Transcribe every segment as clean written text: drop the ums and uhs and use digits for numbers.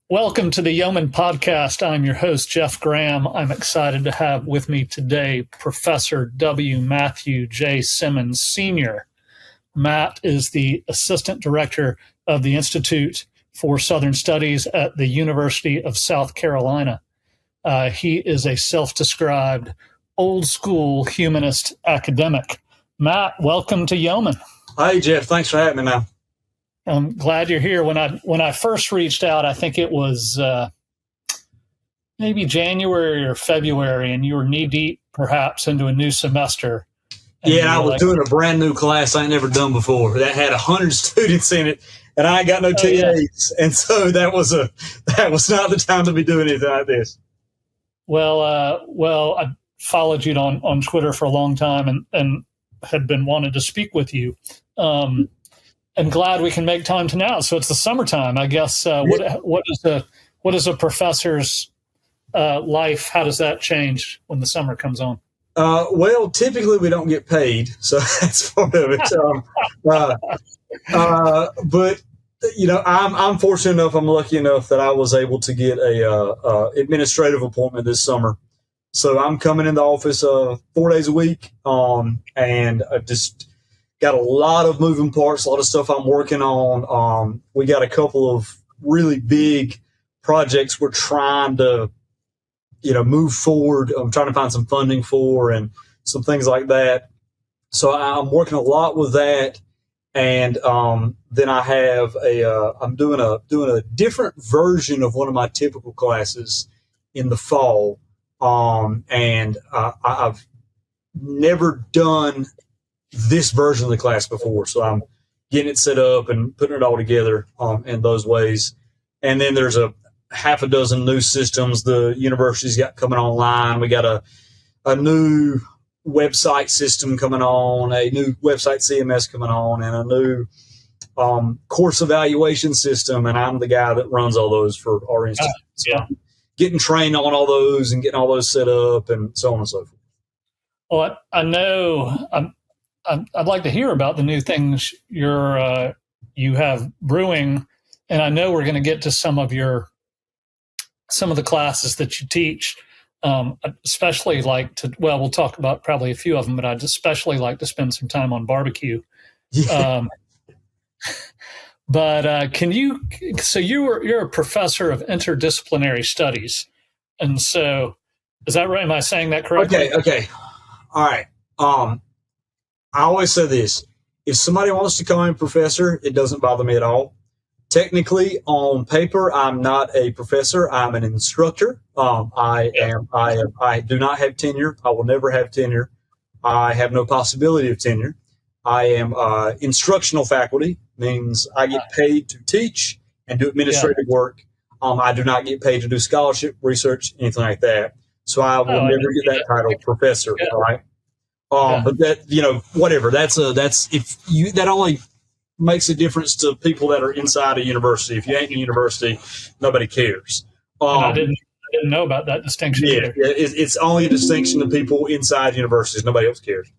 Welcome to the Yeoman Podcast. I'm your host, Jeff Graham. I'm excited to have with me today Professor W. Matthew J. Simmons, Sr. Matt is the Assistant Director of the Institute for Southern Studies at the University of South Carolina. He is a self-described old-school humanist academic. Matt, welcome to Yeoman. Hey, Jeff. Thanks for having me now. I'm glad you're here. When I first reached out, I think it was maybe January or February, and you were knee deep, perhaps, into a new semester. Yeah, I was doing a brand new class I ain't never done before that had 100 students in it, and I ain't got no TAs, and so that was not the time to be doing anything like this. Well, I followed you on Twitter for a long time, and had been wanting to speak with you. I'm glad we can make time to now. So it's the summertime, I guess. What is a professor's life? How does that change when the summer comes on? Well, typically we don't get paid, so that's part of it. But I'm fortunate enough. I'm lucky enough that I was able to get a administrative appointment this summer. So I'm coming in the office 4 days a week, and I just got a lot of moving parts, a lot of stuff I'm working on. We got a couple of really big projects we're trying to, move forward. I'm trying to find some funding for and some things like that. So I'm working a lot with that. And then I have I'm doing a different version of one of my typical classes in the fall. And I've never done this version of the class before, so I'm getting it set up and putting it all together in those ways. And then there's a half a dozen new systems the university's got coming online. We got a new website system coming on, a new website CMS coming on, and a new course evaluation system. And I'm the guy that runs all those for our institute. So I'm getting trained on all those and getting all those set up and so on and so forth. Well, I know I'd like to hear about the new things you have brewing, and I know we're going to get to some of the classes that you teach. Especially we'll talk about probably a few of them, but I'd especially like to spend some time on barbecue. Yeah. But can you? So you're a professor of interdisciplinary studies, and so is that right? Am I saying that correctly? Okay. All right. I always say this: if somebody wants to call me professor, it doesn't bother me at all. Technically, on paper, I'm not a professor. I'm an instructor. I do not have tenure. I will never have tenure. I have no possibility of tenure. I am instructional faculty, means I get paid to teach and do administrative work. I do not get paid to do scholarship, research, anything like that. So I will never get that title, professor. Yeah. All right. But that, whatever. That only makes a difference to people that are inside a university. If you ain't in a university, nobody cares. I didn't know about that distinction. Yeah, it's only a distinction to people inside universities. Nobody else cares.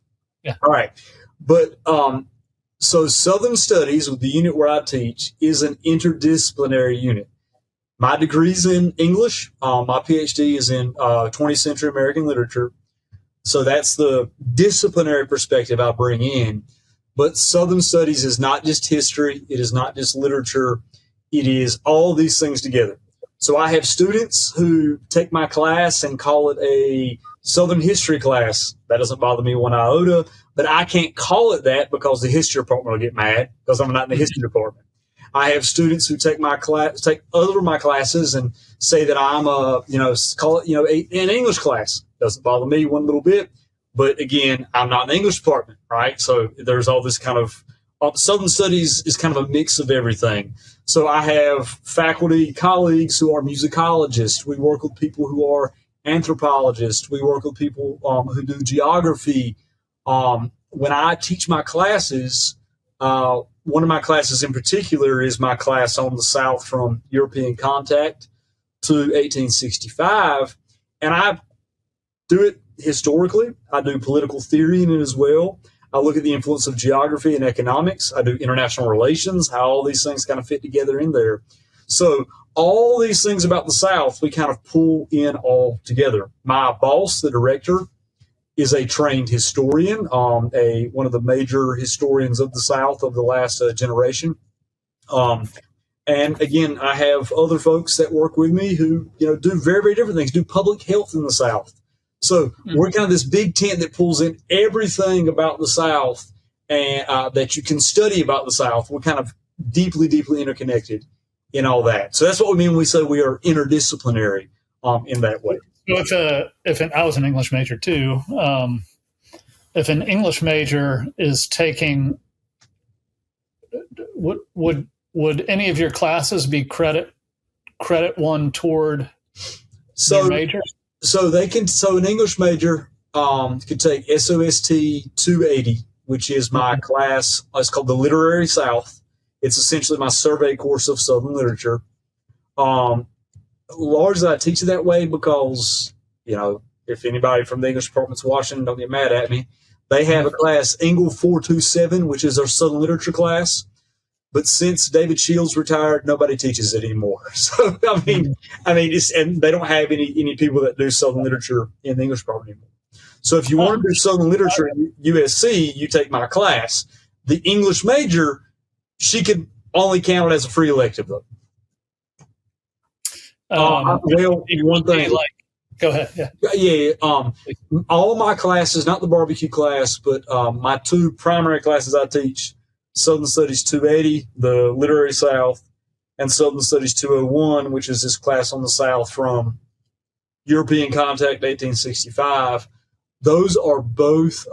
Yeah. All right. But so Southern Studies, with the unit where I teach, is an interdisciplinary unit. My degree's in English. My PhD is in 20th century American literature. So that's the disciplinary perspective I bring in. But Southern Studies is not just history. It is not just literature. It is all these things together. So I have students who take my class and call it a Southern history class. That doesn't bother me one iota, but I can't call it that because the history department will get mad because I'm not in the history department. I have students who take other of my classes and say that I'm call it, an English class. Doesn't bother me one little bit. But again, I'm not in the English department, right? So there's all this kind of Southern Studies is kind of a mix of everything. So I have faculty colleagues who are musicologists. We work with people who are anthropologists. We work with people who do geography. When I teach my classes, one of my classes in particular is my class on the South from European contact to 1865. And I do it historically. I do political theory in it as well. I look at the influence of geography and economics. I do international relations, how all these things kind of fit together in there. So all these things about the South, we kind of pull in all together. My boss, the director, is a trained historian, one of the major historians of the South of the last generation. And again, I have other folks that work with me who, do very, very different things, do public health in the South. So we're kind of this big tent that pulls in everything about the South and that you can study about the South. We're kind of deeply, deeply interconnected in all that. So that's what we mean when we say we are interdisciplinary in that way. So I was an English major too. If an English major is taking, would any of your classes be credit one toward their major? So an English major could take SOST 280, which is my class. It's called the Literary South. It's essentially my survey course of Southern literature. Largely, I teach it that way because, if anybody from the English department's watching, don't get mad at me. They have a class, Engle 427, which is our Southern literature class. But since David Shields retired, nobody teaches it anymore. So, and they don't have any people that do Southern literature in the English department anymore. So if you want to do Southern literature at USC, you take my class. The English major, she could only count it as a free elective, though. One thing. Go ahead. Yeah. Yeah. All my classes, not the barbecue class, but my two primary classes I teach, Southern Studies 280, the Literary South, and Southern Studies 201, which is this class on the South from European contact 1865. Those are both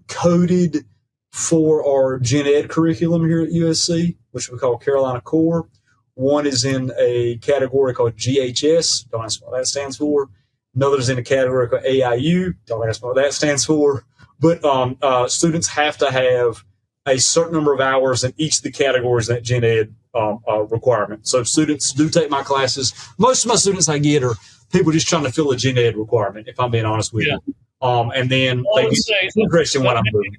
coded for our Gen Ed curriculum here at USC, which we call Carolina Core. One is in a category called GHS. Don't ask what that stands for. Another's in a category called AIU. Don't ask what that stands for. But students have to have a certain number of hours in each of the categories in that Gen Ed requirement. So students do take my classes. Most of my students I get are people just trying to fill a Gen Ed requirement, if I'm being honest with you. And then they get interested in what I'm doing.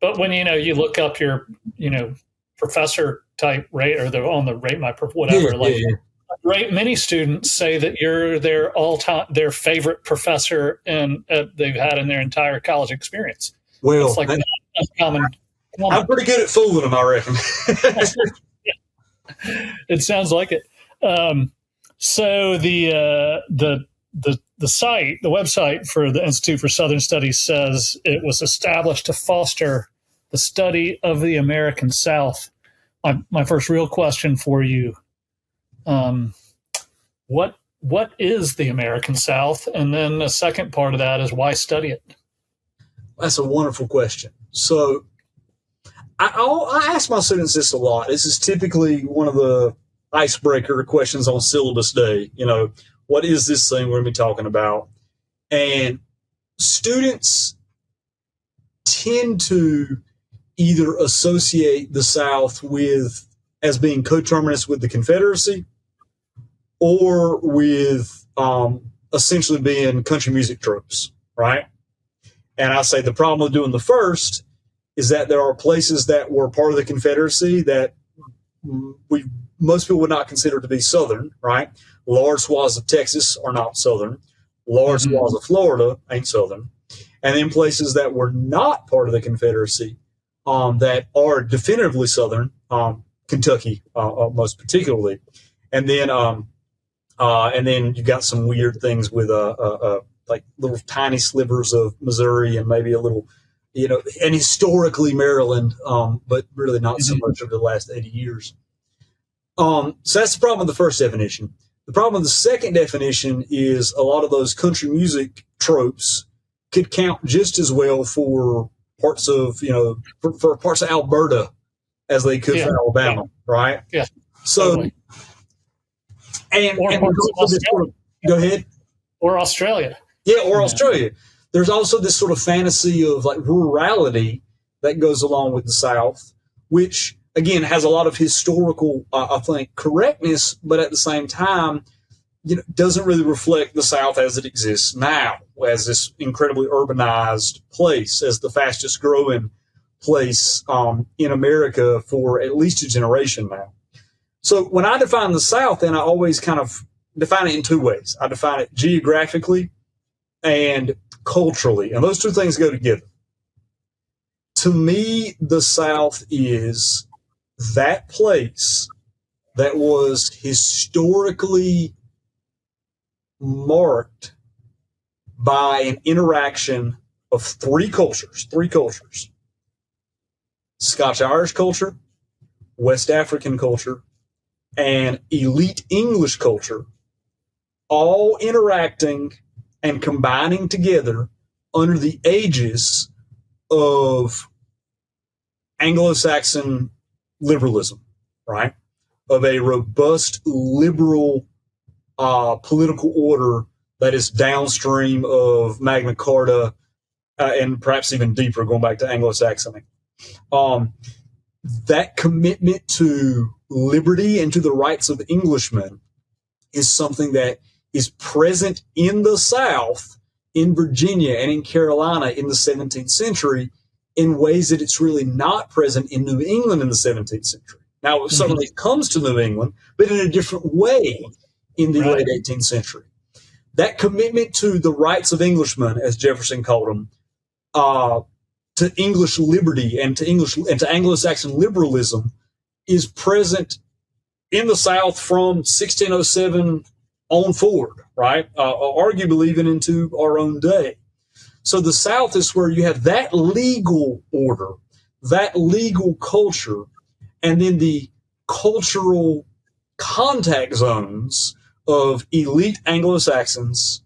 But when, you look up your, professor type rate or they're on the rate my whatever, right, many students say that you're their favorite professor and they've had in their entire college experience. Well, it's like that's common. I'm pretty good at fooling them, I reckon. It sounds like it. So the site, the website for the Institute for Southern Studies says it was established to foster the study of the American South. My first real question for you: what is the American South? And then the second part of that is why study it? That's a wonderful question. So I ask my students this a lot. This is typically one of the icebreaker questions on syllabus day. What is this thing we're going to be talking about? And students tend to either associate the South as being coterminous with the Confederacy or with essentially being country music tropes, right? And I say the problem with doing the first is that there are places that were part of the Confederacy that most people would not consider to be Southern, right? Large swaths of Texas are not Southern. Large swaths of Florida ain't Southern. And then places that were not part of the Confederacy that are definitively Southern, Kentucky most particularly. And then you got some weird things with like little tiny slivers of Missouri and maybe a little, and historically Maryland, but really not so much over the last 80 years. So that's the problem with the first definition. The problem with the second definition is a lot of those country music tropes could count just as well for parts of, for parts of Alberta as they could for Alabama, right? Yeah. So, totally. Go ahead. Or Australia. Yeah, or Australia. There's also this sort of fantasy of like rurality that goes along with the South, which again has a lot of historical, I think, correctness, but at the same time, doesn't really reflect the South as it exists now, as this incredibly urbanized place, as the fastest growing place in America for at least a generation now. So when I define the South, then I always kind of define it in two ways. I define it geographically and culturally, and those two things go together. To me, the South is that place that was historically marked by an interaction of three cultures, Scotch-Irish culture, West African culture, and elite English culture, all interacting and combining together under the aegis of Anglo-Saxon liberalism, right? Of a robust liberal political order that is downstream of Magna Carta and perhaps even deeper, going back to Anglo-Saxony. That commitment to liberty and to the rights of Englishmen is something that is present in the South, in Virginia and in Carolina in the 17th century in ways that it's really not present in New England in the 17th century. Now, suddenly it comes to New England, but in a different way in the late 18th century. That commitment to the rights of Englishmen, as Jefferson called them, to English liberty and to Anglo-Saxon liberalism is present in the South from 1607 on forward, right? Arguably even into our own day. So the South is where you have that legal order, that legal culture, and then the cultural contact zones of elite Anglo-Saxons,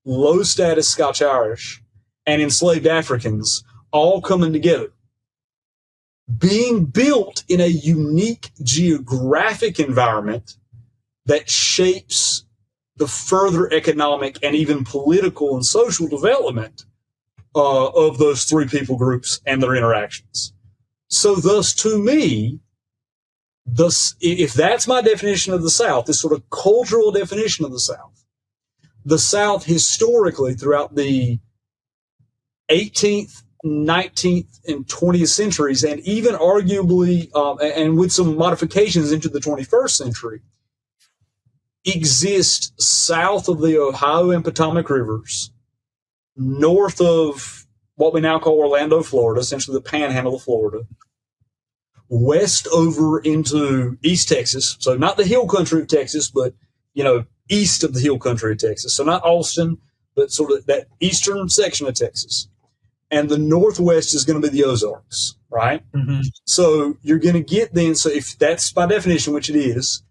low-status Scotch-Irish, and enslaved Africans all coming together, being built in a unique geographic environment that shapes the further economic and even political and social development of those three people groups and their interactions. So thus, to me, if that's my definition of the South, this sort of cultural definition of the South historically throughout the 18th, 19th, and 20th centuries, and even arguably, and with some modifications into the 21st century, exist south of the Ohio and Potomac rivers, north of what we now call Orlando, Florida, essentially the panhandle of Florida, west over into East Texas, so not the hill country of Texas, but, east of the hill country of Texas. So not Austin, but sort of that eastern section of Texas. And the northwest is going to be the Ozarks, right? Mm-hmm. So you're going to get then, so if that's by definition, which it is,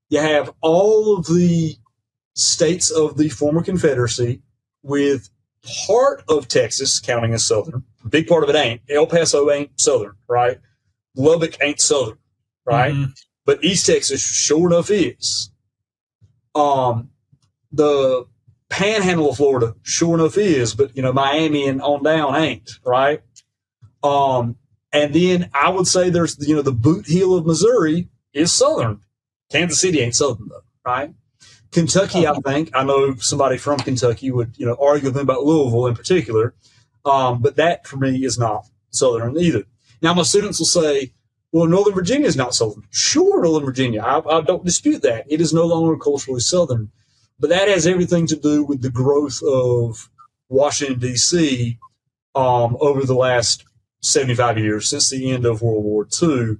you have all of the states of the former Confederacy with part of Texas counting as Southern. A big part of it ain't. El Paso ain't Southern, right? Lubbock ain't Southern, right? Mm-hmm. But East Texas sure enough is. The panhandle of Florida sure enough is, but, Miami and on down ain't, right? And then I would say there's, the boot heel of Missouri is Southern. Kansas City ain't Southern, though, right? Kentucky, I know somebody from Kentucky would, argue with me about Louisville in particular, but that for me is not Southern either. Now, my students will say, well, Northern Virginia is not Southern. Sure, Northern Virginia. I don't dispute that. It is no longer culturally Southern. But that has everything to do with the growth of Washington, D.C. Over the last 75 years, since the end of World War II.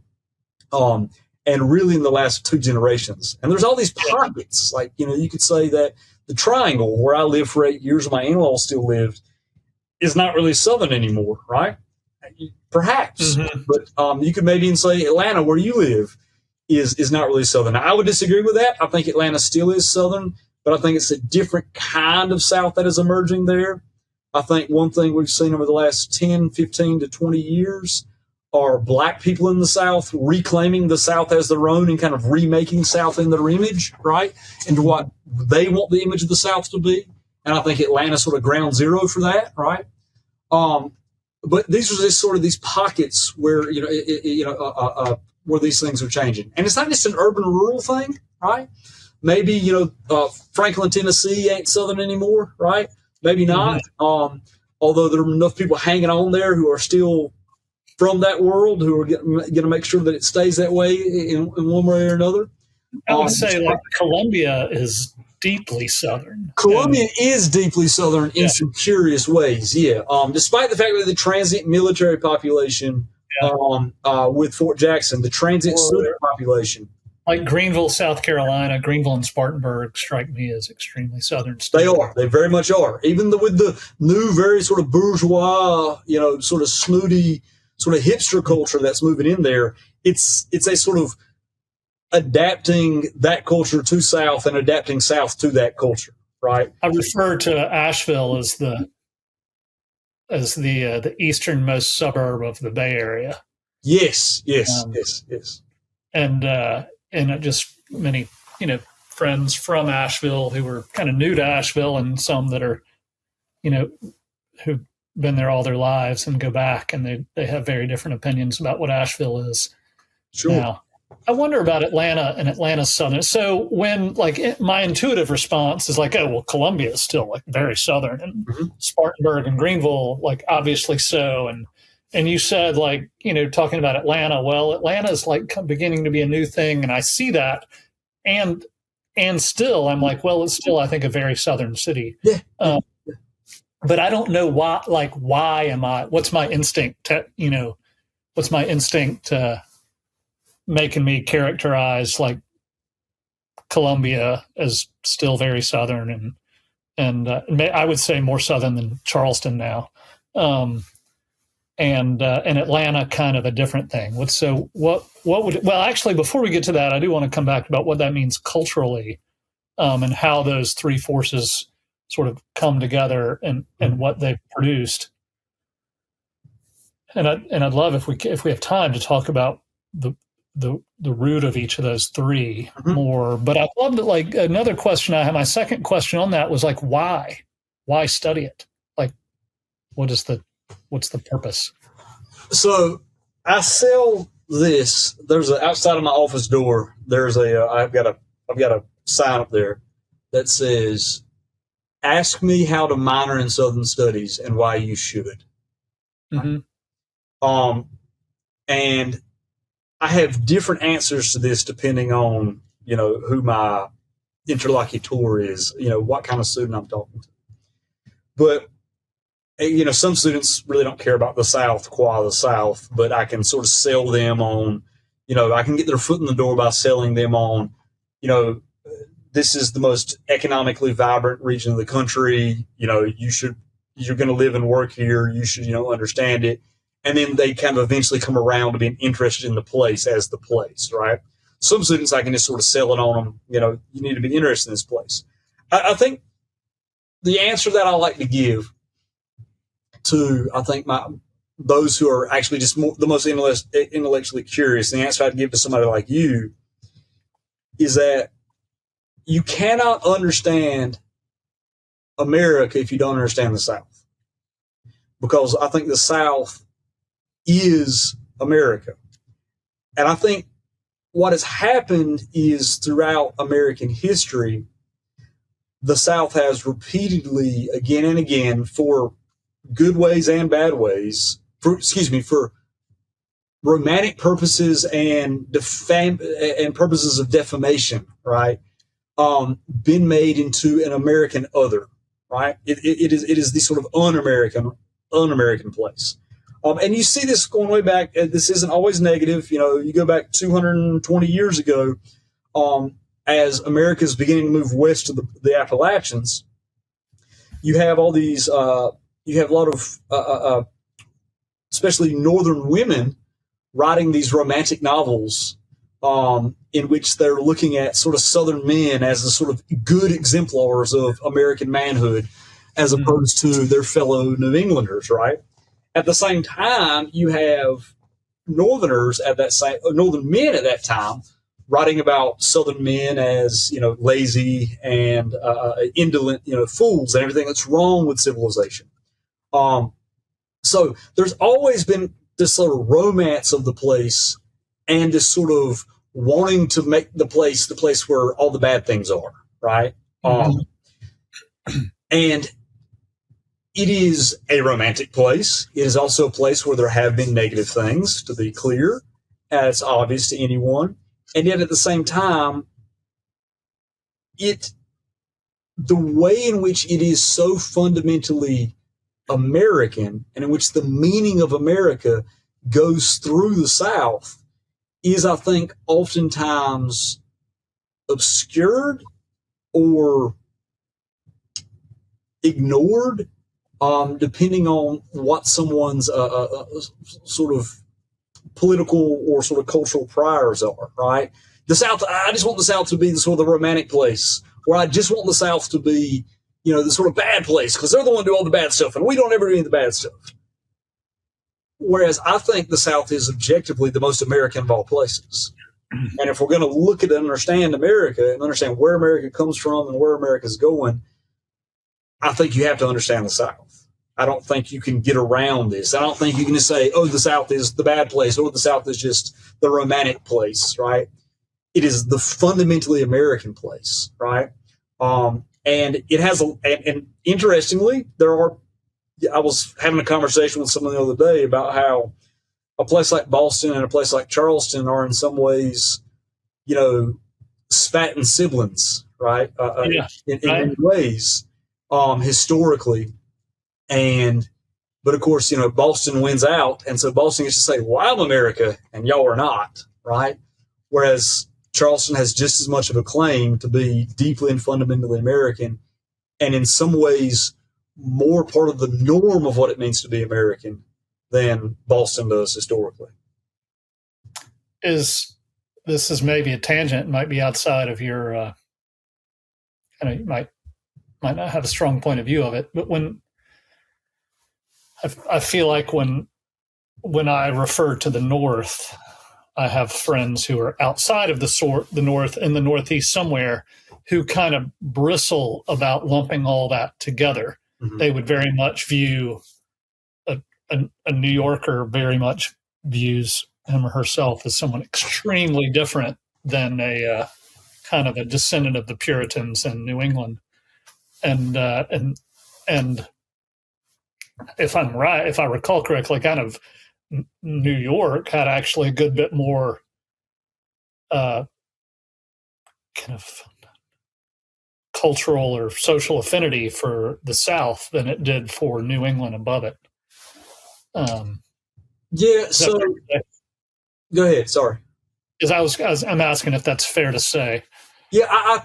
And really in the last two generations. And there's all these pockets. Like, you could say that the Triangle, where I lived for 8 years and my in-laws still lived, is not really Southern anymore, right? Perhaps. Mm-hmm. But you could maybe even say Atlanta, where you live, is not really Southern. Now, I would disagree with that. I think Atlanta still is Southern, but I think it's a different kind of South that is emerging there. I think one thing we've seen over the last 10, 15 to 20 years are black people in the South reclaiming the South as their own and kind of remaking South in their image, right? Into what they want the image of the South to be. And I think Atlanta's sort of ground zero for that, right? But these are just sort of these pockets where, where these things are changing. And it's not just an urban-rural thing, right? Maybe, Franklin, Tennessee ain't Southern anymore, right? Maybe not. Mm-hmm. Although there are enough people hanging on there who are still from that world who are going to make sure that it stays that way in one way or another. I would say like Colombia is deeply Southern. Colombia is deeply Southern in some curious ways, yeah. Despite the fact that the transient military population with Fort Jackson, the transient student population. Like Greenville, South Carolina, Greenville and Spartanburg strike me as extremely Southern. They are. They very much are. Even with the new, very sort of bourgeois, sort of snooty, sort of hipster culture that's moving in there, it's a sort of adapting that culture to South and adapting South to that culture, right? I refer to Asheville as the easternmost suburb of the Bay Area. Yes. And just many, friends from Asheville who were kind of new to Asheville, and some that are, who've been there all their lives and go back, and they have very different opinions about what Asheville is. Sure. Now, I wonder about Atlanta and Atlanta's Southern. So when my intuitive response is like, oh, well, Columbia is still like very Southern, and Spartanburg and Greenville, like obviously so. And you said talking about Atlanta, well, Atlanta is like beginning to be a new thing. And I see that. And still I'm like, well, it's still, I think, a very Southern city. Yeah. But I don't know why, what's my instinct making me characterize like Columbia as still very Southern and I would say more Southern than Charleston now. And Atlanta kind of a different thing. Actually, before we get to that, I do want to come back about what that means culturally, and how those three forces sort of come together and what they've produced. And I'd love if we have time to talk about the root of each of those three more. But I'd love to, another question I have, my second question on that was why study it? What's the purpose? So I sell this. There's outside of my office door. There's I've got a sign up there that says, "Ask me how to minor in Southern Studies and why you should." Mm-hmm. And I have different answers to this depending on who my interlocutor is, what kind of student I'm talking to. But some students really don't care about the South, but I can sort of sell them on, I can get their foot in the door by selling them on, this is the most economically vibrant region of the country. You're going to live and work here. You should, understand it. And then they kind of eventually come around to being interested in the place as the place, right? Some students, I can just sort of sell it on them. You need to be interested in this place. I think the answer that I like to give to, I think, those who are actually just the most intellectually curious, the answer I'd give to somebody like you is that you cannot understand America if you don't understand the South. Because I think the South is America. And I think what has happened is throughout American history, the South has repeatedly, again and again, for good ways and bad ways, for romantic purposes and purposes of defamation, right? Been made into an American other, right? It is the sort of un-American place. And you see this going way back. This isn't always negative. You go back 220 years ago, as America is beginning to move west to the Appalachians, you have all these, you have a lot of, especially Northern women writing these romantic novels in which they're looking at sort of Southern men as the sort of good exemplars of American manhood, as opposed to their fellow New Englanders, right? At the same time, you have Northern men at that time writing about Southern men as, lazy and indolent, fools and everything that's wrong with civilization. So there's always been this sort of romance of the place and this sort of wanting to make the place where all the bad things are, right? And it is a romantic place. It is also a place where there have been negative things, to be clear, as obvious to anyone. And yet at the same time, the way in which it is so fundamentally American and in which the meaning of America goes through the South is, I think, oftentimes obscured or ignored, depending on what someone's sort of political or sort of cultural priors are, right? The South, I just want the South to be the sort of the romantic place, or I just want the South to be, the sort of bad place because they're the one who do all the bad stuff and we don't ever do any of the bad stuff. Whereas I think the South is objectively the most American of all places. And if we're going to look at and understand America and understand where America comes from and where America's going, I think you have to understand the South. I don't think you can get around this. I don't think you can just say, oh, the South is the bad place or the South is just the romantic place, right? It is the fundamentally American place, right? And it has, and interestingly, I was having a conversation with someone the other day about how a place like Boston and a place like Charleston are in some ways, spat and siblings, right? In many ways, historically. But of course, Boston wins out. And so Boston gets to say, well, I'm America and y'all are not, right? Whereas Charleston has just as much of a claim to be deeply and fundamentally American, and in some ways more part of the norm of what it means to be American than Boston does historically. This is maybe a tangent, might be outside of your, you might not have a strong point of view of it, but when I feel like when I refer to the North, I have friends who are outside of the North, in the Northeast somewhere, who kind of bristle about lumping all that together. Mm-hmm. They would very much view a New Yorker very much views him or herself as someone extremely different than a kind of a descendant of the Puritans in New England. And if I'm right, if I recall correctly, kind of New York had actually a good bit more kind of cultural or social affinity for the South than it did for New England above it. So go ahead. Sorry. Because I'm asking if that's fair to say. Yeah,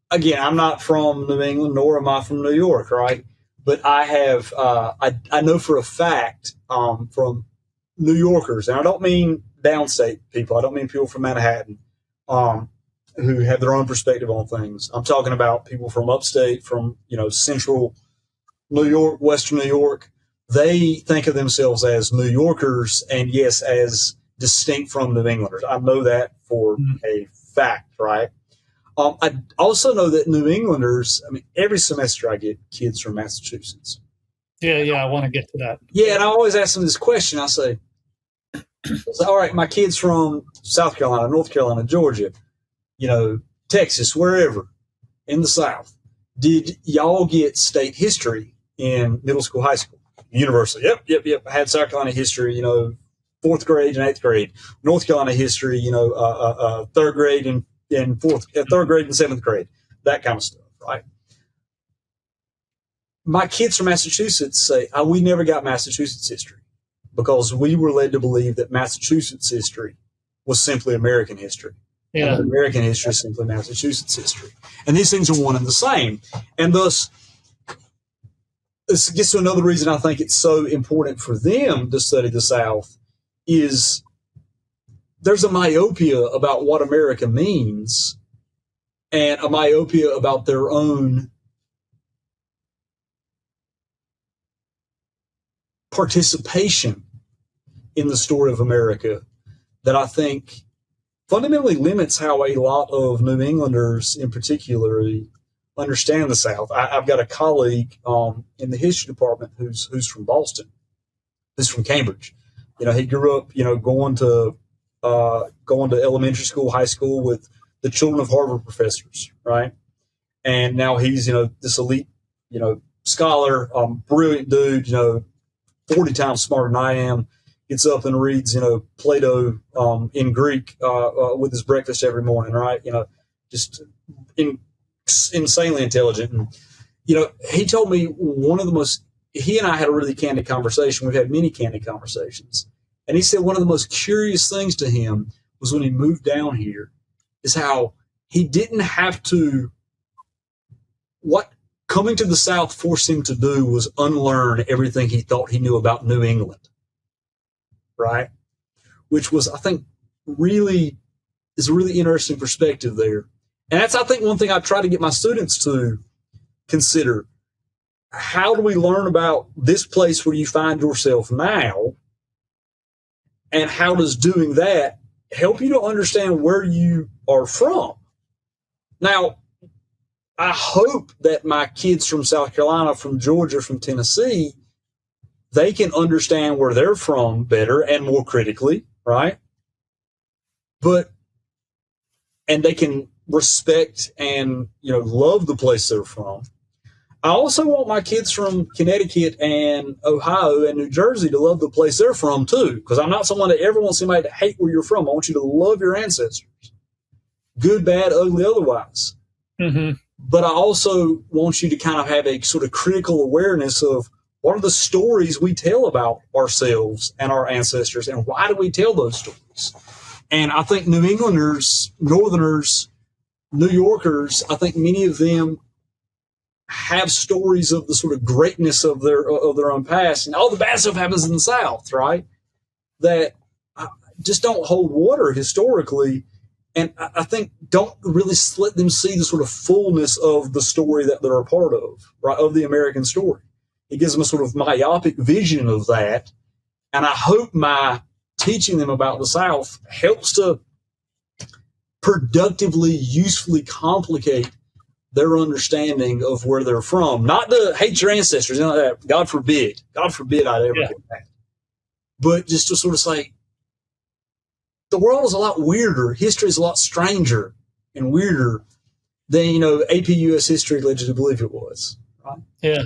again, I'm not from New England, nor am I from New York, right? But I have, I know for a fact from New Yorkers, and I don't mean downstate people. I don't mean people from Manhattan who have their own perspective on things. I'm talking about people from upstate, from central New York, western New York. They think of themselves as New Yorkers, and yes, as distinct from New Englanders. I know that for a fact, right? I also know that New Englanders, every semester I get kids from Massachusetts. Yeah, I want to get to that. Yeah, and I always ask them this question. I say, all right, my kids from South Carolina, North Carolina, Georgia, Texas, wherever in the South, did y'all get state history in middle school, high school? University. Yep. I had South Carolina history, 4th grade and 8th grade. North Carolina history, 3rd grade and 3rd grade and 7th grade. That kind of stuff, right? My kids from Massachusetts say, we never got Massachusetts history because we were led to believe that Massachusetts history was simply American history. Yeah. And American history is simply Massachusetts history. And these things are one and the same. And thus, this gets to another reason I think it's so important for them to study the South is there's a myopia about what America means and a myopia about their own participation in the story of America that I think fundamentally limits how a lot of New Englanders in particular understand the South. I've got a colleague in the history department who's from Boston, who's from Cambridge. He grew up, going to elementary school, high school with the children of Harvard professors, right? And now he's, this elite, scholar, brilliant dude, 40 times smarter than I am. Gets up and reads, Plato in Greek with his breakfast every morning, right? Just insanely intelligent. And, he told me he and I had a really candid conversation. We've had many candid conversations. And he said one of the most curious things to him was when he moved down here is how he didn't have to, what coming to the South forced him to do was unlearn everything he thought he knew about New England. Right? Which was, I think, is a really interesting perspective there. And that's, I think, one thing I try to get my students to consider. How do we learn about this place where you find yourself now? And how does doing that help you to understand where you are from? Now, I hope that my kids from South Carolina, from Georgia, from Tennessee, they can understand where they're from better and more critically, right? And they can respect and, love the place they're from. I also want my kids from Connecticut and Ohio and New Jersey to love the place they're from too, because I'm not someone that ever wants somebody to hate where you're from. I want you to love your ancestors, good, bad, ugly, otherwise. Mm-hmm. But I also want you to kind of have a sort of critical awareness of what are the stories we tell about ourselves and our ancestors, and why do we tell those stories? And I think New Englanders, Northerners, New Yorkers, I think many of them have stories of the sort of greatness of their own past, and all the bad stuff happens in the South, right? That just don't hold water historically, and I think don't really let them see the sort of fullness of the story that they're a part of, right? Of the American story. It gives them a sort of myopic vision of that, and I hope my teaching them about the South helps to productively, usefully complicate their understanding of where they're from. Not to hate your ancestors, God forbid. God forbid I'd ever get that. But just to sort of say, the world is a lot weirder. History is a lot stranger and weirder than, AP US history led you to believe it was. Right? Yeah.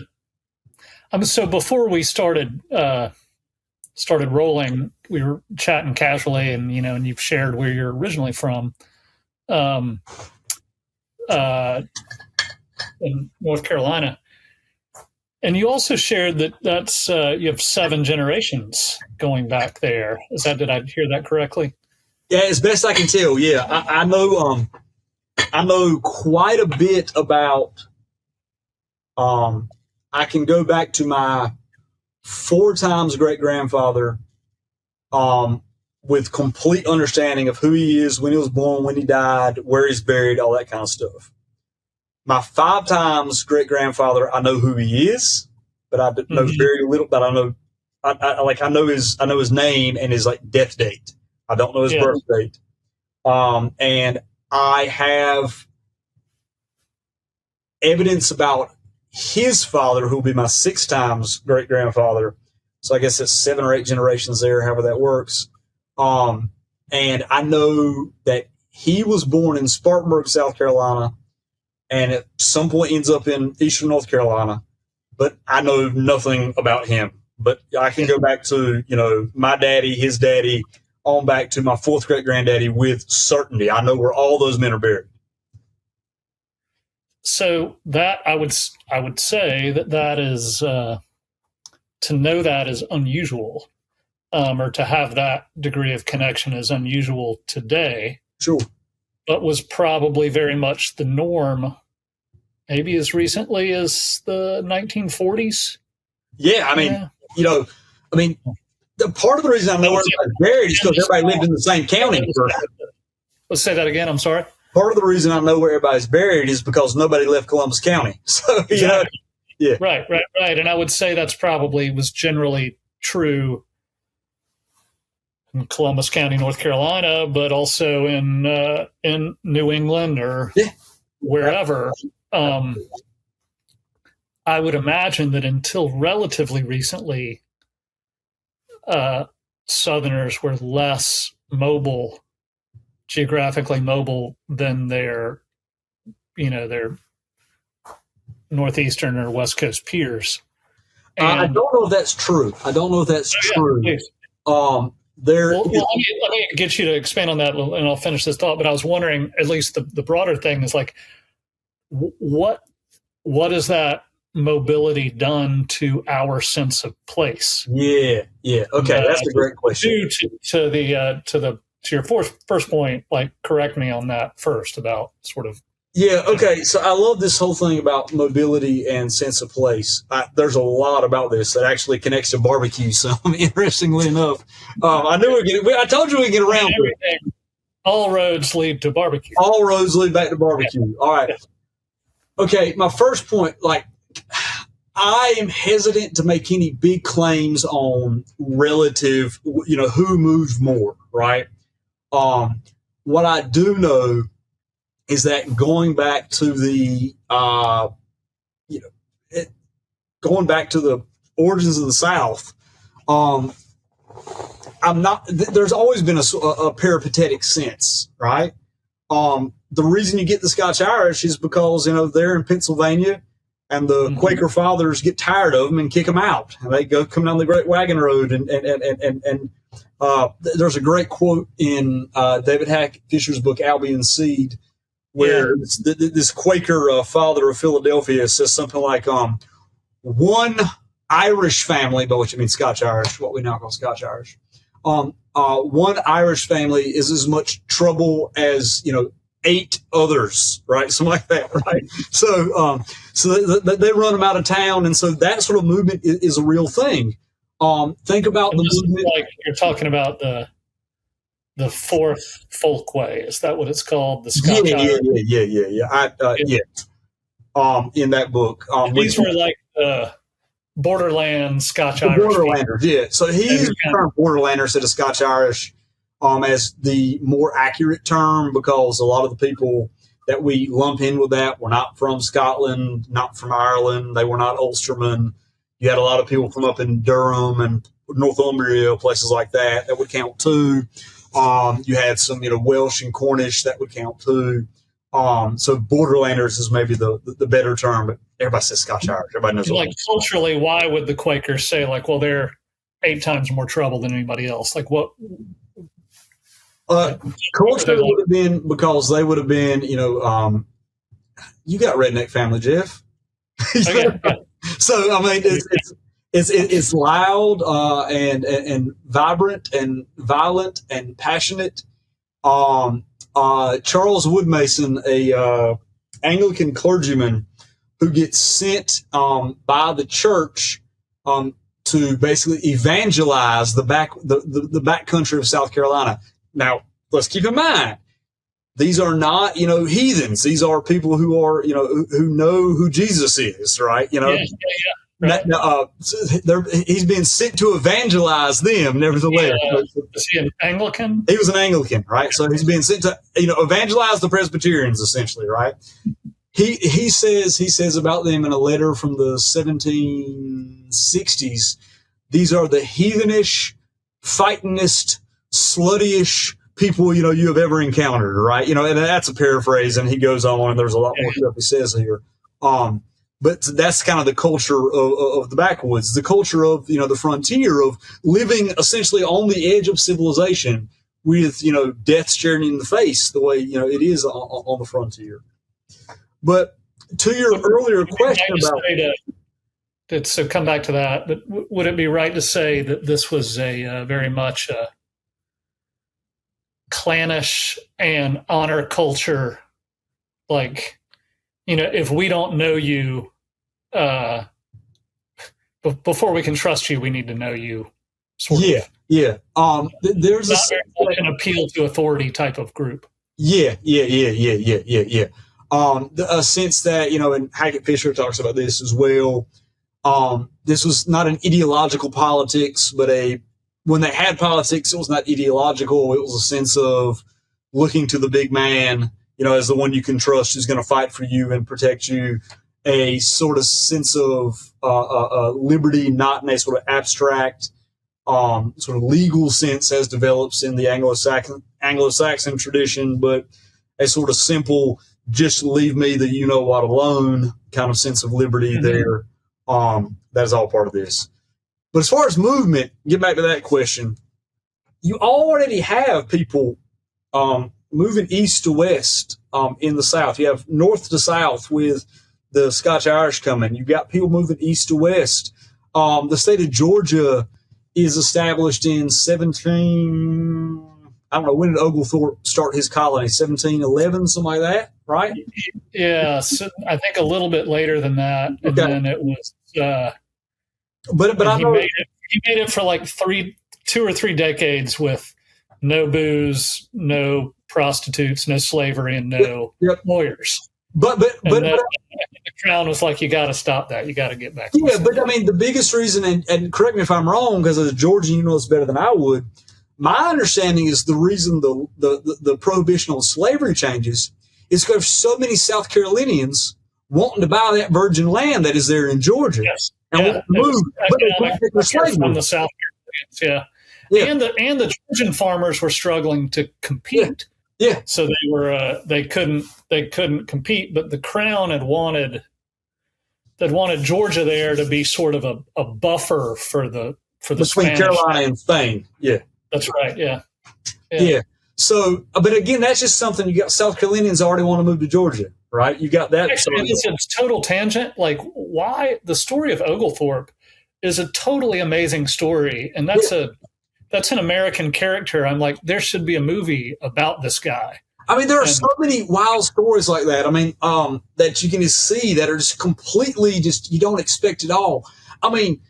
So before we started rolling, we were chatting casually, and and you've shared where you're originally from, in North Carolina, and you also shared that's you have 7 generations going back there. Did I hear that correctly? Yeah, as best I can tell. Yeah, I know. I know quite a bit about. I can go back to my 4 times great grandfather, with complete understanding of who he is, when he was born, when he died, where he's buried, all that kind of stuff. My 5 times great grandfather, I know who he is, but I know very little. But I know, I know his name and his death date. I don't know his birth date. And I have evidence about his father, who will be my 6 times great grandfather. So I guess it's 7 or 8 generations there, however that works. And I know that he was born in Spartanburg, South Carolina, and at some point ends up in Eastern North Carolina. But I know nothing about him. But I can go back to, my daddy, his daddy, on back to my 4th great granddaddy with certainty. I know where all those men are buried. So that I would say that is to know that is unusual, or to have that degree of connection is unusual today. Sure, but was probably very much the norm, maybe as recently as the 1940s. Yeah, I mean, the part of the reason I know where everybody's buried is because everybody lived in the same county. Let's say that again. I'm sorry. Part of the reason I know where everybody's buried is because nobody left Columbus County. So, exactly. Yeah. Right. And I would say that's probably was generally true in Columbus County, North Carolina, but also in New England or wherever. I would imagine that until relatively recently, Southerners were less mobile, geographically mobile, than their Northeastern or West Coast peers. I don't know if that's true. True. Please. There. Well, let me get you to expand on that, and I'll finish this thought. But I was wondering, at least the broader thing is like, what has that mobility done to our sense of place? Yeah. Okay, that's a great question. To your first point, like, correct me on that first about sort of. Yeah, okay. So I love this whole thing about mobility and sense of place. There's a lot about this that actually connects to barbecue. So, interestingly enough, I told you we'd get around to it. All roads lead to barbecue. All roads lead back to barbecue. Yeah. All right. Okay, my first point, like, I am hesitant to make any big claims on relative, who moves more, right? What I do know is that going back to the origins of the South, there's always been a peripatetic sense, right? The reason you get the Scotch Irish is because they're in Pennsylvania, and the Quaker fathers get tired of them and kick them out, and they come down the Great Wagon Road, and there's a great quote in David Hackett Fisher's book Albion Seed, where this Quaker father of Philadelphia says something like, one Irish family, by which I mean Scotch Irish, what we now call Scotch Irish, one Irish family is as much trouble as 8 others, right? Something like that, right? So they run them out of town, and so that sort of movement is a real thing. Think about the movement. Like you're talking about the fourth folkway. Is that what it's called? The Scotch Irish? Yeah. In that book, these were like borderland Scotch Irish. Borderlanders, yeah. So he used the term borderlander instead of Scotch Irish as the more accurate term, because a lot of the people that we lump in with that were not from Scotland, not from Ireland. They were not Ulstermen. You had a lot of people from up in Durham and Northumbria, places like that would count too. You had some, Welsh and Cornish that would count too. So borderlanders is maybe the better term, but everybody says Scotch Irish. Everybody knows. Like culturally, why would the Quakers say like, well, they're 8 times more trouble than anybody else? Like what? Culturally would have been because they would have been, you got redneck family, Geoff. So I mean, it's loud and vibrant and violent and passionate. Charles Woodmason, a Anglican clergyman who gets sent by the church to basically evangelize the back country of South Carolina. Now, let's keep in mind, these are not, heathens. These are people who are, who know who Jesus is, right? Right. He's been sent to evangelize them, nevertheless. Was he an Anglican? He was an Anglican, right? So he's being sent to, evangelize the Presbyterians, essentially, right? He says about them in a letter from the 1760s, these are the heathenish, fightingest, sluttyish people, you have ever encountered, right? And that's a paraphrase, and he goes on, and there's a lot more stuff he says here. But that's kind of the culture of the backwoods, the culture of, the frontier, of living essentially on the edge of civilization with, death staring in the face, the way, it is on the frontier. But to your earlier question about... So come back to that, but would it be right to say that this was a very much a clannish and honor culture? Like, if we don't know you, before we can trust you, we need to know you. Yeah. There's not very much an appeal to authority type of group. Yeah. A sense that, and Hackett Fisher talks about this as well. This was not an ideological politics, but when they had politics, it was not ideological. It was a sense of looking to the big man, as the one you can trust, who's going to fight for you and protect you. A sort of sense of liberty, not in a sort of abstract, sort of legal sense as develops in the Anglo-Saxon tradition, but a sort of simple, just leave me the you know what alone kind of sense of liberty there. That is all part of this. But as far as movement, get back to that question. You already have people moving east to west in the South. You have north to south with the Scotch-Irish coming. You've got people moving east to west. The state of Georgia is established in 17, I don't know, when did Oglethorpe start his colony? 1711, something like that, right? Yeah, so I think a little bit later than that. And then it was but I know he made it for like 2 or 3 decades with no booze, no prostitutes, no slavery, and no lawyers. But the Crown was like, you got to stop that. You got to get back. Yeah, but I mean, the biggest reason, and correct me if I'm wrong, because as a Georgian, you know this better than I would. My understanding is the reason the prohibition on slavery changes is because so many South Carolinians wanting to buy that virgin land that is there in Georgia. Yes. And want to move, but they can't take their slave from the South Carolinians. Yeah. And the Georgian farmers were struggling to compete. Yeah. So they couldn't compete, but the Crown had wanted Georgia there to be sort of a buffer for the between Spanish. Carolina and Spain. Yeah. That's right. Yeah. So, but again, that's just something you got. South Carolinians already want to move to Georgia, right? You got that. Actually, it's a total tangent. Like, why the story of Oglethorpe is a totally amazing story, and that's an American character. I'm like, there should be a movie about this guy. I mean, there are so many wild stories like that. I mean, that you can just see that are just completely you don't expect it all. I mean,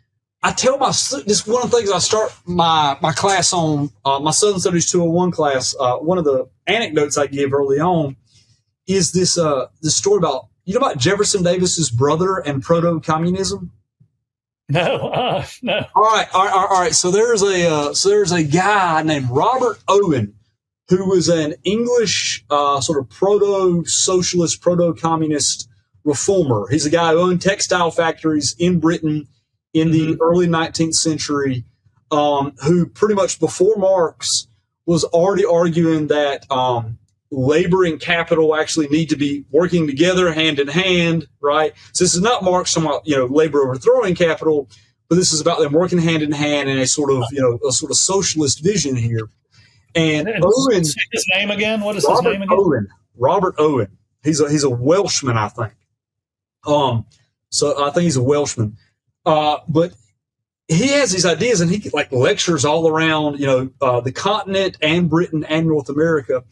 I tell this one of the things I start my class on, my Southern Studies 201 class. One of the anecdotes I give early on is this story about, about Jefferson Davis's brother and proto-communism. No. All right. So there's a guy named Robert Owen who was an English sort of proto-socialist, proto-communist reformer. He's a guy who owned textile factories in Britain in the early 19th century, who pretty much before Marx was already arguing that labor and capital actually need to be working together hand in hand, right? So this is not Marx talking about, labor overthrowing capital, but this is about them working hand in hand in a sort of, a sort of socialist vision here. And Owen, his name again? What is his name again? Robert Owen. He's a Welshman, I think. So I think he's a Welshman. But he has these ideas, and he lectures all around, the continent and Britain and North America.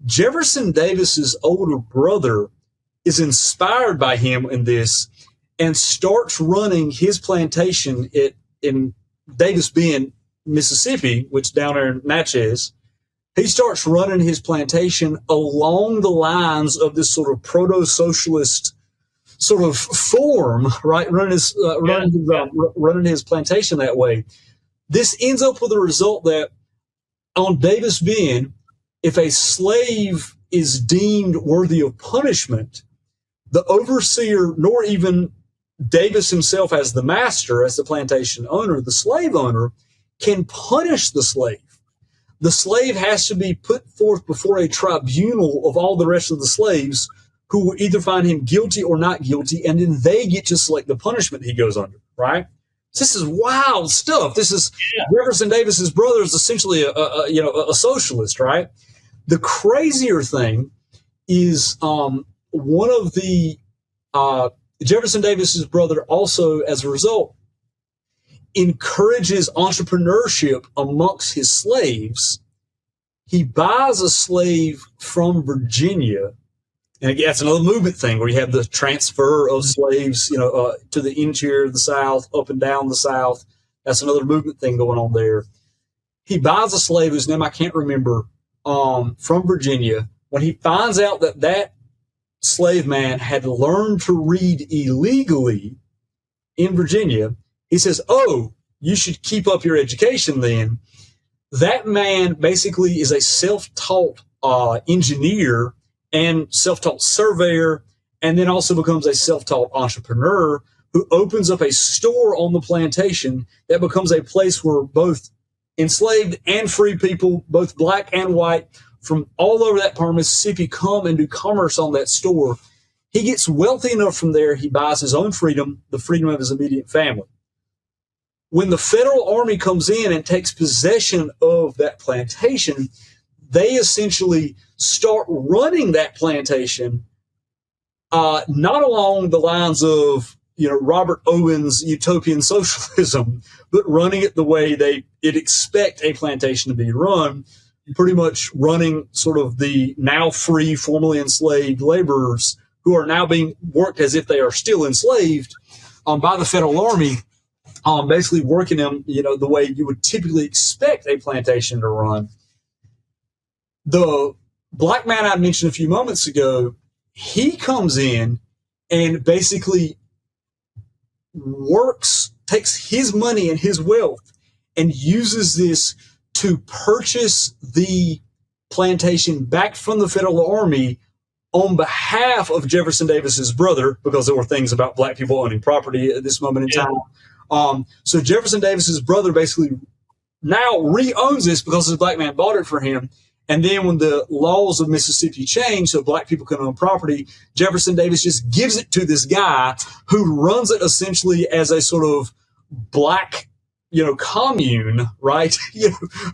Jefferson Davis's older brother is inspired by him in this and starts running his plantation in Davis Bend, Mississippi, which down there in Natchez. He starts running his plantation along the lines of this sort of proto-socialist sort of form, right? Running his plantation that way. This ends up with a result that on Davis Bend, if a slave is deemed worthy of punishment, the overseer, nor even Davis himself as the master, as the plantation owner, the slave owner, can punish the slave. The slave has to be put forth before a tribunal of all the rest of the slaves who will either find him guilty or not guilty, and then they get to select the punishment he goes under, right? So this is wild stuff. This is Jefferson Davis's brother is essentially a socialist, right? The crazier thing is one of the Jefferson Davis's brother also, as a result, encourages entrepreneurship amongst his slaves. He buys a slave from Virginia. And again, that's another movement thing where you have the transfer of slaves, to the interior of the South, up and down the South. That's another movement thing going on there. He buys a slave whose name I can't remember, from Virginia. When he finds out that slave man had learned to read illegally in Virginia, he says, "Oh, you should keep up your education then." That man basically is a self-taught engineer and self-taught surveyor, and then also becomes a self-taught entrepreneur who opens up a store on the plantation that becomes a place where both enslaved and free people, both black and white, from all over that part of Mississippi come and do commerce on that store. He gets wealthy enough from there, he buys his own freedom, the freedom of his immediate family. When the federal army comes in and takes possession of that plantation, they essentially start running that plantation, not along the lines of Robert Owen's utopian socialism, but running it the way they'd expect a plantation to be run, pretty much running sort of the now free, formerly enslaved laborers who are now being worked as if they are still enslaved by the federal army, basically working them, the way you would typically expect a plantation to run. The black man I mentioned a few moments ago, he comes in and basically takes his money and his wealth and uses this to purchase the plantation back from the federal army on behalf of Jefferson Davis's brother, because there were things about black people owning property at this moment in time. So Jefferson Davis's brother basically now re-owns this because this black man bought it for him. And then when the laws of Mississippi change so black people can own property, Jefferson Davis just gives it to this guy who runs it essentially as a sort of black, commune, right?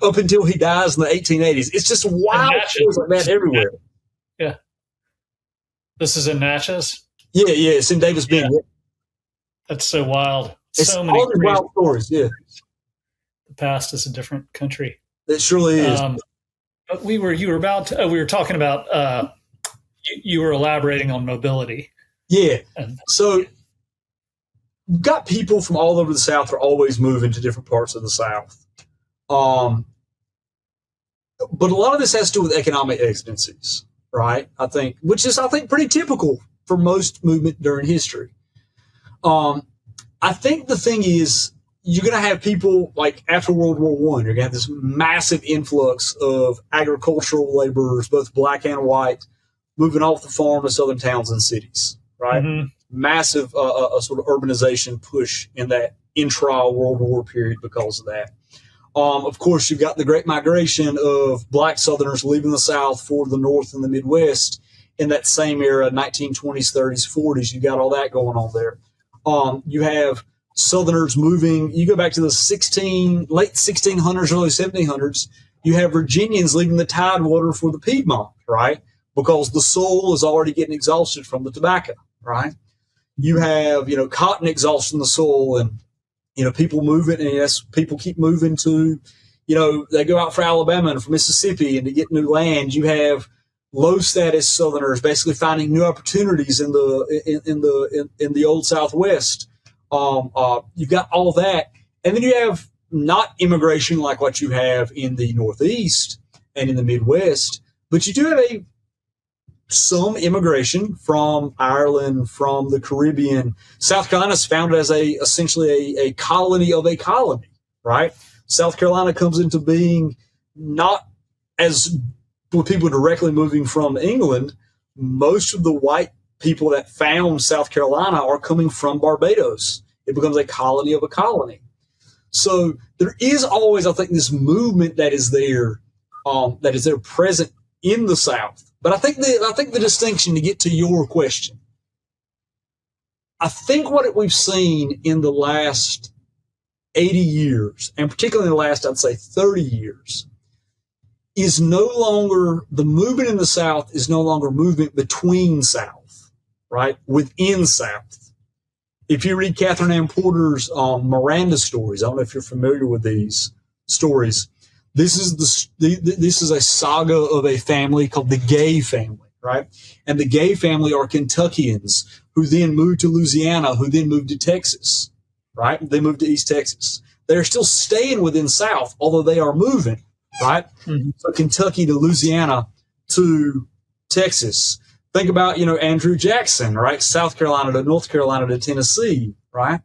Up until he dies in the 1880s. It's just wild stories like that everywhere. Yeah. This is in Natchez? Yeah, it's in Davis Bend. Yeah. That's so wild. It's so many all these wild stories, yeah. The past is a different country. It surely is. But we were talking about, you were elaborating on mobility. Yeah. So you've got people from all over the South are always moving to different parts of the South. But a lot of this has to do with economic exigencies, right? Which is pretty typical for most movement during history. I think the thing is, you're going to have people like after World War I, you're going to have this massive influx of agricultural laborers, both black and white, moving off the farm to southern towns and cities, right? Mm-hmm. Massive sort of urbanization push in that intra-World War period because of that. Of course, you've got the Great Migration of black Southerners leaving the South for the North and the Midwest in that same era, 1920s, 30s, 40s. You got all that going on there. You have Southerners moving. You go back to the late 1600s, early 1700s. You have Virginians leaving the Tidewater for the Piedmont, right? Because the soil is already getting exhausted from the tobacco, right? You have, cotton exhausting the soil, and people moving, and yes, people keep moving to, they go out for Alabama and for Mississippi and to get new land. You have low status Southerners basically finding new opportunities in the old Southwest. You've got all that, and then you have not immigration like what you have in the Northeast and in the Midwest, but you do have some immigration from Ireland, from the Caribbean. South Carolina is founded as essentially a colony of a colony, right? South Carolina comes into being not as with people directly moving from England. Most of the white people that found South Carolina are coming from Barbados. It becomes a colony of a colony. So there is always, I think, this movement that is there present in the South. But I think the distinction, to get to your question, I think what we've seen in the last 80 years, and particularly in the last, I'd say 30 years, is no longer, the movement in the South is no longer movement between South, right? Within South. If you read Catherine Ann Porter's Miranda stories, I don't know if you're familiar with these stories. This is a saga of a family called the Gay family, right? And the Gay family are Kentuckians who then moved to Louisiana, who then moved to Texas, right? They moved to East Texas. They're still staying within South, although they are moving, right? Mm-hmm. So Kentucky to Louisiana to Texas. Think about, Andrew Jackson, right? South Carolina to North Carolina to Tennessee, right?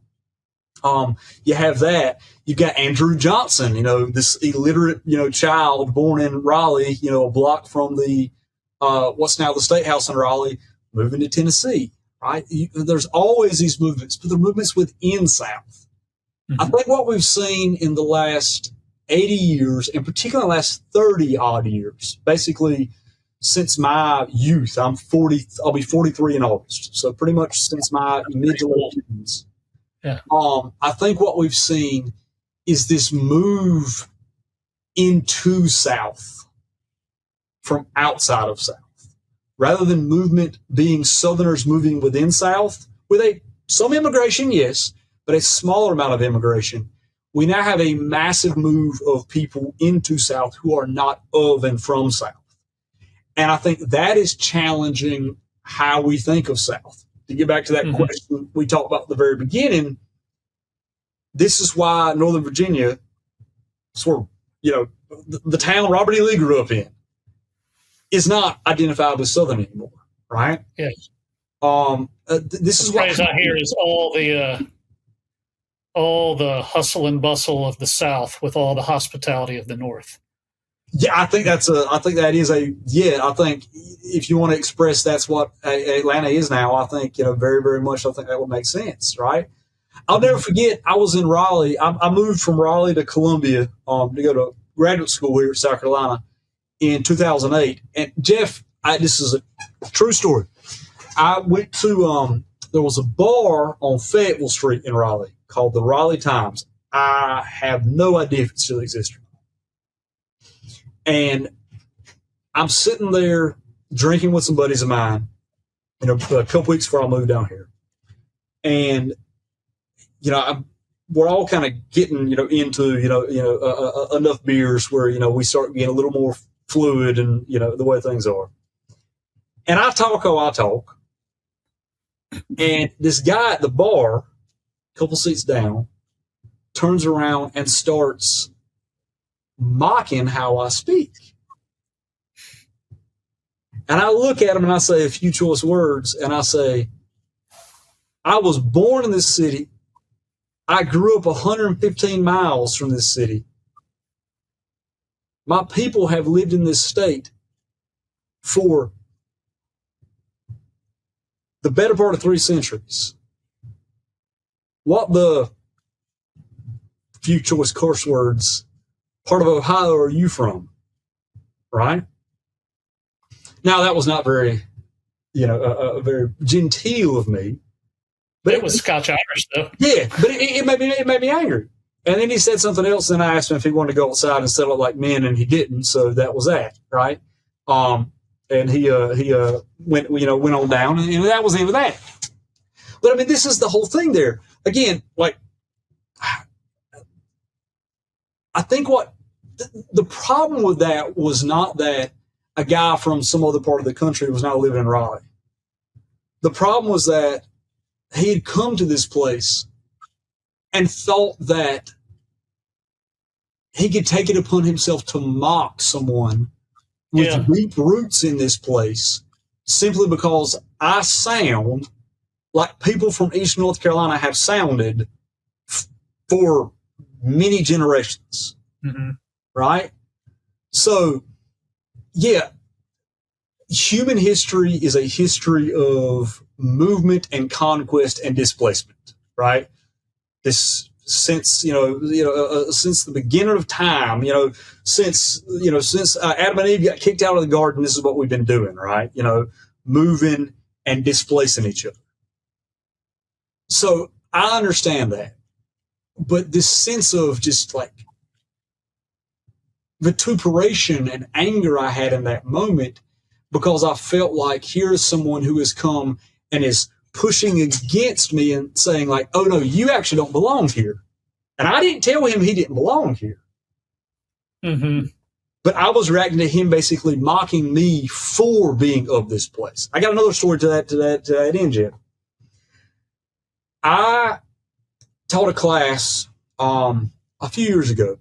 You have that. You've got Andrew Johnson, this illiterate, child born in Raleigh, a block from the, what's now the State House in Raleigh, moving to Tennessee, right? There's always these movements, but they're movements within South. Mm-hmm. I think what we've seen in the last 80 years, and particularly the last 30 odd years, basically since my youth. I'm 40, I'll be 43 in August. So pretty much since my mid to late teens. Yeah. I think what we've seen is this move into South from outside of South. Rather than movement being Southerners moving within South, with some immigration, yes, but a smaller amount of immigration, we now have a massive move of people into South who are not of and from South. And I think that is challenging how we think of South. To get back to that question we talked about at the very beginning, this is why Northern Virginia, sort of, the town Robert E. Lee grew up in, is not identified as Southern anymore, right? Yes. This is what what I hear is all the hustle and bustle of the South with all the hospitality of the North. Yeah, I think I think if you want to express that's what Atlanta is now, I think, very, very much, I think that would make sense, right? I'll never forget, I was in Raleigh. I moved from Raleigh to Columbia to go to graduate school here in South Carolina in 2008. And Geoff, this is a true story. I went to, there was a bar on Fayetteville Street in Raleigh called the Raleigh Times. I have no idea if it still exists or not. And I'm sitting there drinking with some buddies of mine, a couple weeks before I moved down here. And, we're all kind of getting, into, enough beers where, we start getting a little more fluid and, the way things are. And I talk. And this guy at the bar, a couple seats down, turns around and starts mocking how I speak. And I look at him and I say a few choice words, and I say, I was born in this city. I grew up 115 miles from this city. My people have lived in this state for the better part of 3 centuries. What the few choice curse words part of Ohio are you from? Right? Now, that was not very, very genteel of me. But it was Scotch Irish, though. Yeah, but it made me angry. And then he said something else, and I asked him if he wanted to go outside and settle like men, and he didn't. So that was that, right? And he went on down, and that was the end of that. But I mean, this is the whole thing there. Again, like, I think what the problem with that was not that a guy from some other part of the country was now living in Raleigh. The problem was that he had come to this place and thought that he could take it upon himself to mock someone with deep roots in this place simply because I sound like people from East North Carolina have sounded for many generations. Mm-hmm. Right? So, yeah, human history is a history of movement and conquest and displacement, right? This since since the beginning of time, since Adam and Eve got kicked out of the garden, this is what we've been doing, right? Moving and displacing each other. So I understand that, but this sense of just like vituperation and anger I had in that moment, because I felt like here is someone who has come and is pushing against me and saying like, oh no, you actually don't belong here. And I didn't tell him he didn't belong here. Mm-hmm. But I was reacting to him basically mocking me for being of this place. I got another story to that end, Jim. I taught a class a few years ago.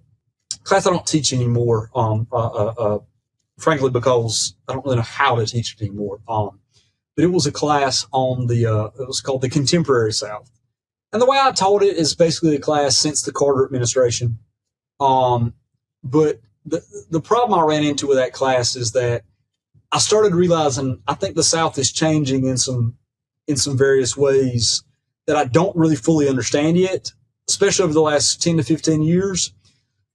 Class I don't teach anymore, frankly, because I don't really know how to teach it anymore. But it was a class on it was called the Contemporary South. And the way I taught it is basically a class since the Carter administration. But the problem I ran into with that class is that I started realizing I think the South is changing in some various ways that I don't really fully understand yet, especially over the last 10 to 15 years.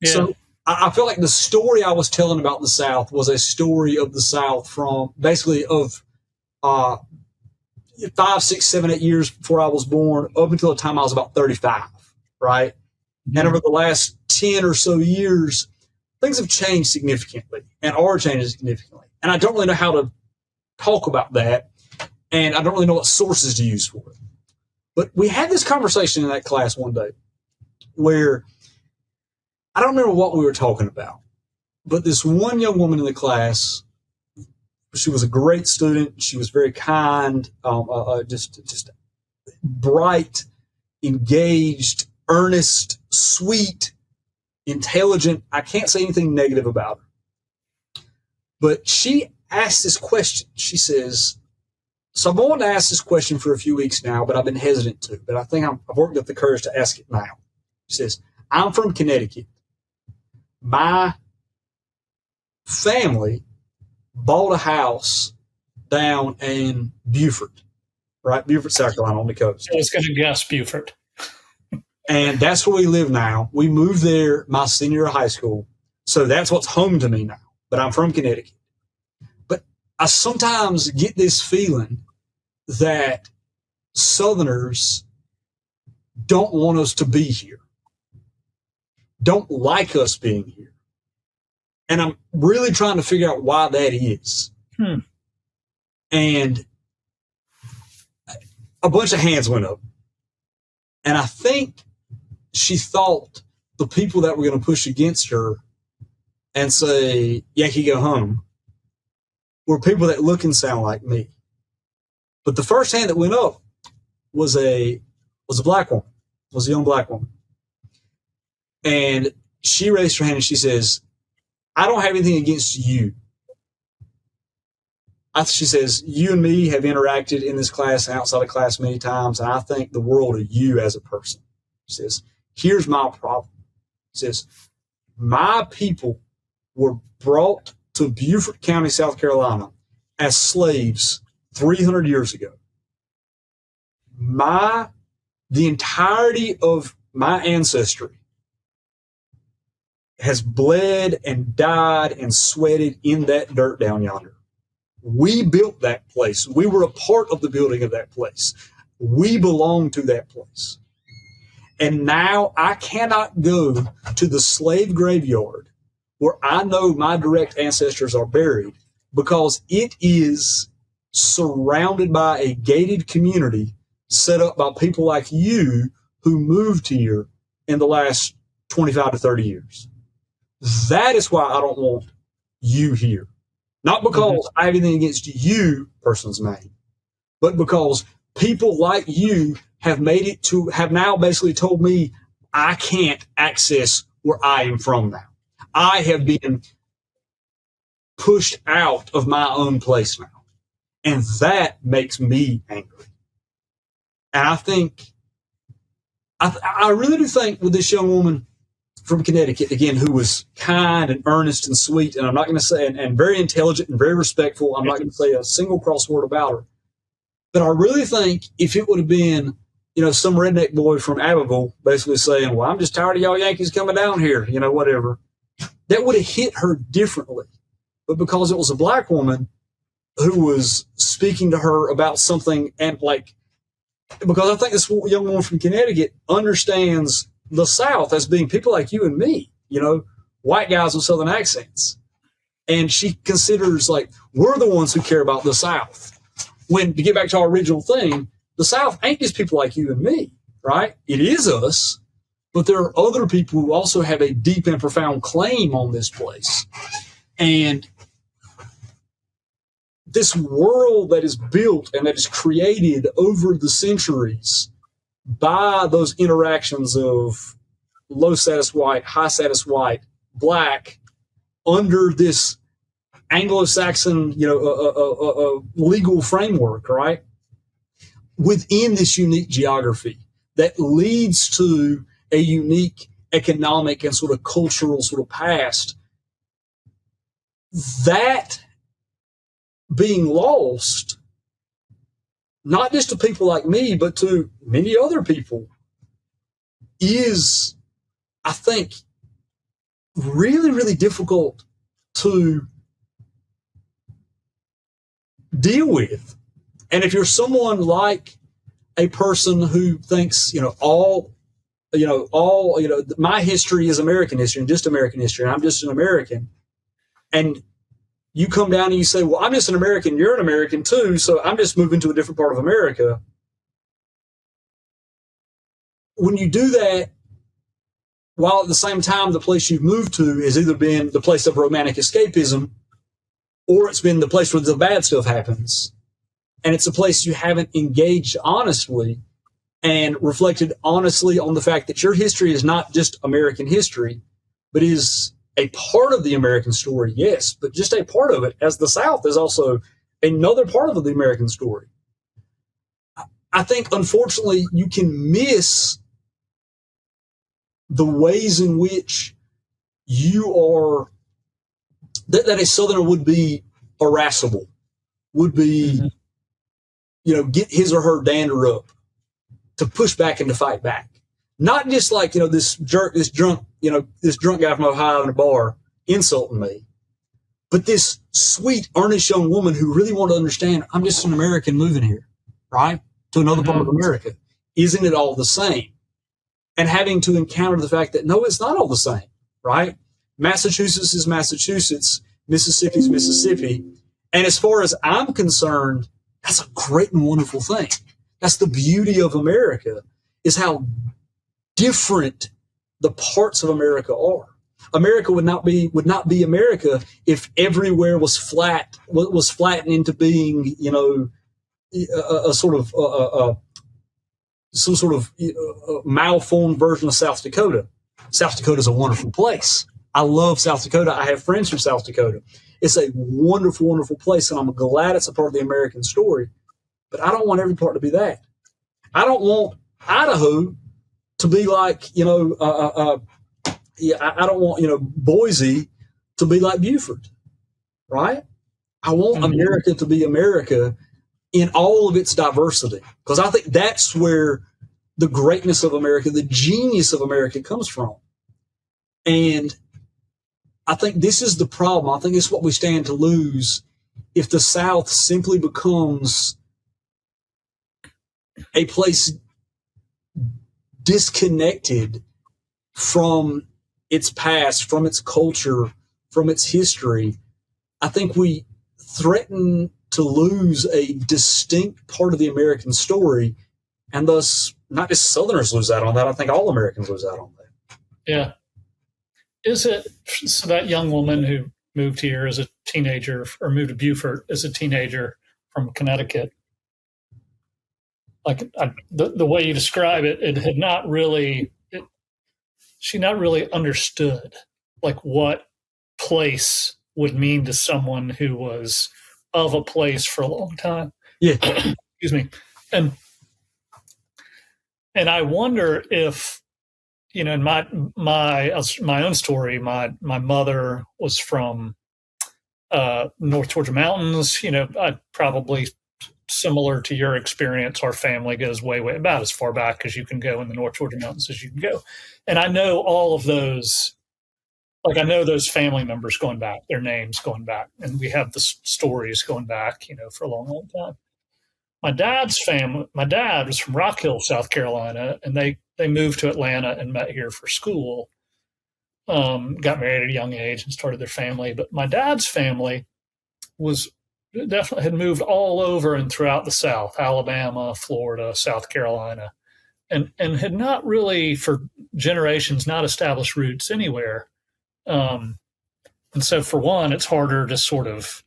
Yeah. So I feel like the story I was telling about the South was a story of the South from basically of 5, 6, 7, 8 years before I was born up until the time I was about 35, right? Mm-hmm. And over the last 10 or so years, things have changed significantly and are changing significantly. And I don't really know how to talk about that, and I don't really know what sources to use for it. But we had this conversation in that class one day where I don't remember what we were talking about, but this one young woman in the class, she was a great student. She was very kind, just bright, engaged, earnest, sweet, intelligent. I can't say anything negative about her. But she asked this question. She says, so I've wanted to ask this question for a few weeks now, but I've been hesitant to. But I think I've worked up the courage to ask it now. She says, I'm from Connecticut. My family bought a house down in Beaufort, right? Beaufort, South Carolina, on the coast. I was going to guess Beaufort. And that's where we live now. We moved there my senior year of high school. So that's what's home to me now. But I'm from Connecticut. But I sometimes get this feeling that Southerners don't want us to be here, don't like us being here. And I'm really trying to figure out why that is. And a bunch of hands went up. And I think she thought the people that were going to push against her and say, Yankee, go home, were people that look and sound like me. But the first hand that went up was a black woman, was a young black woman. And she raised her hand and she says, I don't have anything against you. She says, you and me have interacted in this class and outside of class many times, and I think the world of you as a person. She says, here's my problem. She says, my people were brought to Beaufort County, South Carolina as slaves 300 years ago. The entirety of my ancestry has bled and died and sweated in that dirt down yonder. We built that place. We were a part of the building of that place. We belong to that place. And now I cannot go to the slave graveyard where I know my direct ancestors are buried because it is surrounded by a gated community set up by people like you who moved here in the last 25 to 30 years. That is why I don't want you here. Not because I have anything against you, person's name, but because people like you have now basically told me I can't access where I am from now. I have been pushed out of my own place now. And that makes me angry. And I really do think with this young woman from Connecticut, again, who was kind and earnest and sweet, and I'm not going to say, and very intelligent and very respectful, I'm not going to say a single cross word about her. But I really think if it would have been, some redneck boy from Abbeville basically saying, well, I'm just tired of y'all Yankees coming down here, whatever, that would have hit her differently. But because it was a black woman who was speaking to her about something, and because I think this young woman from Connecticut understands the South as being people like you and me, white guys with Southern accents. And she considers we're the ones who care about the South. When, to get back to our original thing, the South ain't just people like you and me, right? It is us, but there are other people who also have a deep and profound claim on this place. And this world that is built and that is created over the centuries by those interactions of low status white, high status white, black, under this Anglo-Saxon, legal framework, right? Within this unique geography that leads to a unique economic and sort of cultural sort of past, that being lost, not just to people like me, but to many other people, is, I think, really, really difficult to deal with. And if you're someone like a person who thinks, my history is American history and just American history, and I'm just an American, and you come down and you say, well, I'm just an American, you're an American too, so I'm just moving to a different part of America. When you do that, while at the same time the place you've moved to has either been the place of romantic escapism or it's been the place where the bad stuff happens, and it's a place you haven't engaged honestly and reflected honestly on the fact that your history is not just American history, but is a part of the American story, yes, but just a part of it, as the South is also another part of the American story. I think, unfortunately, you can miss the ways in which you are, that a Southerner would be irascible, would be, get his or her dander up to push back and to fight back. Not just like, this drunk guy from Ohio in a bar insulting me, but this sweet, earnest young woman who really wanted to understand, I'm just an American moving here, right? To another part of America. Isn't it all the same? And having to encounter the fact that, no, it's not all the same, right? Massachusetts is Massachusetts, Mississippi is Mississippi. And as far as I'm concerned, that's a great and wonderful thing. That's the beauty of America, is how different the parts of America are. America would not be America if everywhere was flattened into being, some sort of malformed version of South Dakota. South Dakota is a wonderful place. I love South Dakota. I have friends from South Dakota. It's a wonderful, wonderful place, and I'm glad it's a part of the American story. But I don't want every part to be that. I don't want Idaho to be like, I don't want, Boise to be like Beaufort, right? I want America to be America in all of its diversity, because I think that's where the greatness of America, the genius of America comes from. And I think this is the problem. I think it's what we stand to lose if the South simply becomes a place disconnected from its past, from its culture, from its history. I think we threaten to lose a distinct part of the American story, and thus not just Southerners lose out on that. I think all Americans lose out on that. Yeah. Is it, so that young woman who moved here as a teenager, or moved to Beaufort as a teenager from Connecticut, like the way you describe it, it had not really, she not really understood like what place would mean to someone who was of a place for a long time. Yeah. Excuse me. And I wonder if, in my own story, my mother was from North Georgia mountains. I probably, similar to your experience, our family goes way about as far back as you can go in the North Georgia mountains as you can go. And I know all of those, like I know those family members going back, their names going back, and we have the stories going back, for a long, long time. My dad was from Rock Hill, South Carolina, and they moved to Atlanta and met here for school, got married at a young age and started their family. But my dad's family was definitely had moved all over and throughout the South, Alabama, Florida, South Carolina, and had not really for generations not established roots anywhere. And so for one, it's harder to sort of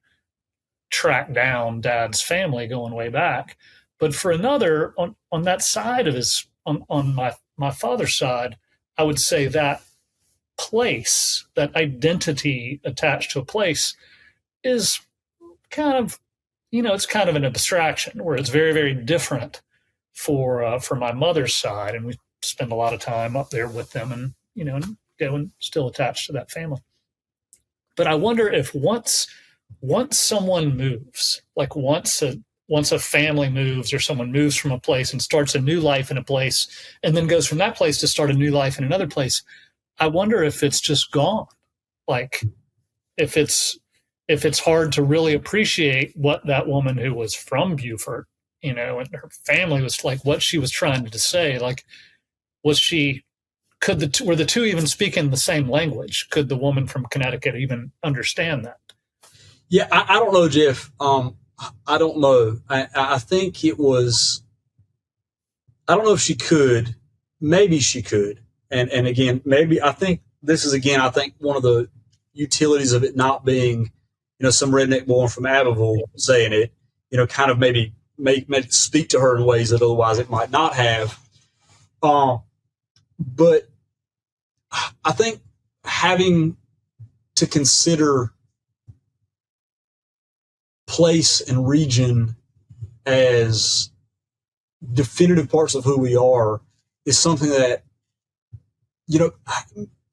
track down Dad's family going way back. But for another, on that side of his, on my father's side, I would say that place, that identity attached to a place is kind of, it's kind of an abstraction where it's very, very different for my mother's side. And we spend a lot of time up there with them and, go and still attached to that family. But I wonder if once someone moves, like once a family moves or someone moves from a place and starts a new life in a place and then goes from that place to start a new life in another place, I wonder if it's just gone. Like if it's hard to really appreciate what that woman who was from Beaufort, and her family was like, what she was trying to say, like, were the two even speaking the same language? Could the woman from Connecticut even understand that? Yeah, I don't know, Jeff. I don't know. I think it was. I don't know if she could. Maybe she could. And again, maybe I think this is I think one of the utilities of it not being, some redneck boy from Abbeville saying it, kind of maybe make it speak to her in ways that otherwise it might not have. But I think having to consider place and region as definitive parts of who we are is something that,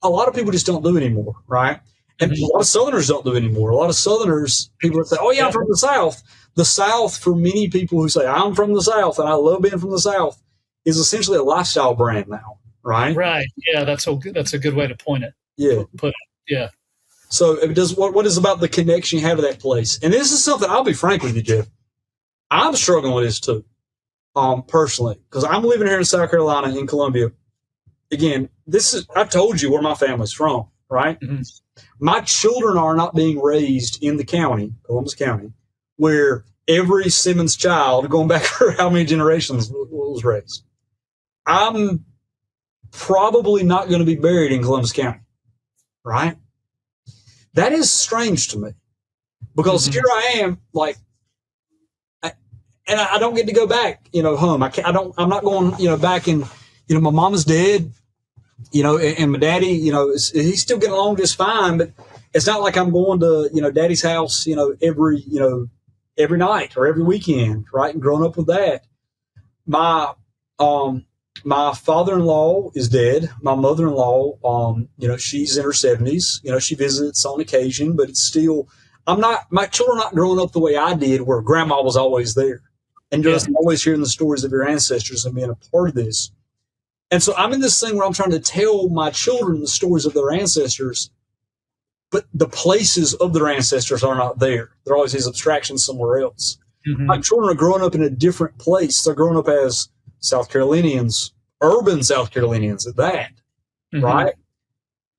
a lot of people just don't do anymore, right? And a lot of Southerners don't do anymore. A lot of Southerners, people that say, oh, yeah, I'm from the South. The South, for many people who say, I'm from the South and I love being from the South, is essentially a lifestyle brand now, right? Right. Yeah, that's a good way to point it. Yeah. Put it. Yeah. So it does, what is about the connection you have to that place? And this is something, I'll be frank with you, Jeff. I'm struggling with this too, personally, because I'm living here in South Carolina, in Columbia. Again, I told you where my family's from, right? Mm-hmm. My children are not being raised in the county, Columbus County, where every Simmons child, going back for how many generations, was raised. I'm probably not going to be buried in Columbus County, right? That is strange to me, because here I am, like, and I don't get to go back, home. I'm not going, back in, my mama's dead, and my daddy, he's still getting along just fine, but it's not like I'm going to, daddy's house, every night or every weekend, right? And growing up with that. My father-in-law is dead. My mother-in-law, she's in her 70s. She visits on occasion, but it's still, my children are not growing up the way I did, where grandma was always there. And just always hearing the stories of your ancestors and being a part of this. And so I'm in this thing where I'm trying to tell my children the stories of their ancestors, but the places of their ancestors are not there. They're always these abstractions somewhere else. Mm-hmm. My children are growing up in a different place. They're growing up as South Carolinians, urban South Carolinians at that, right?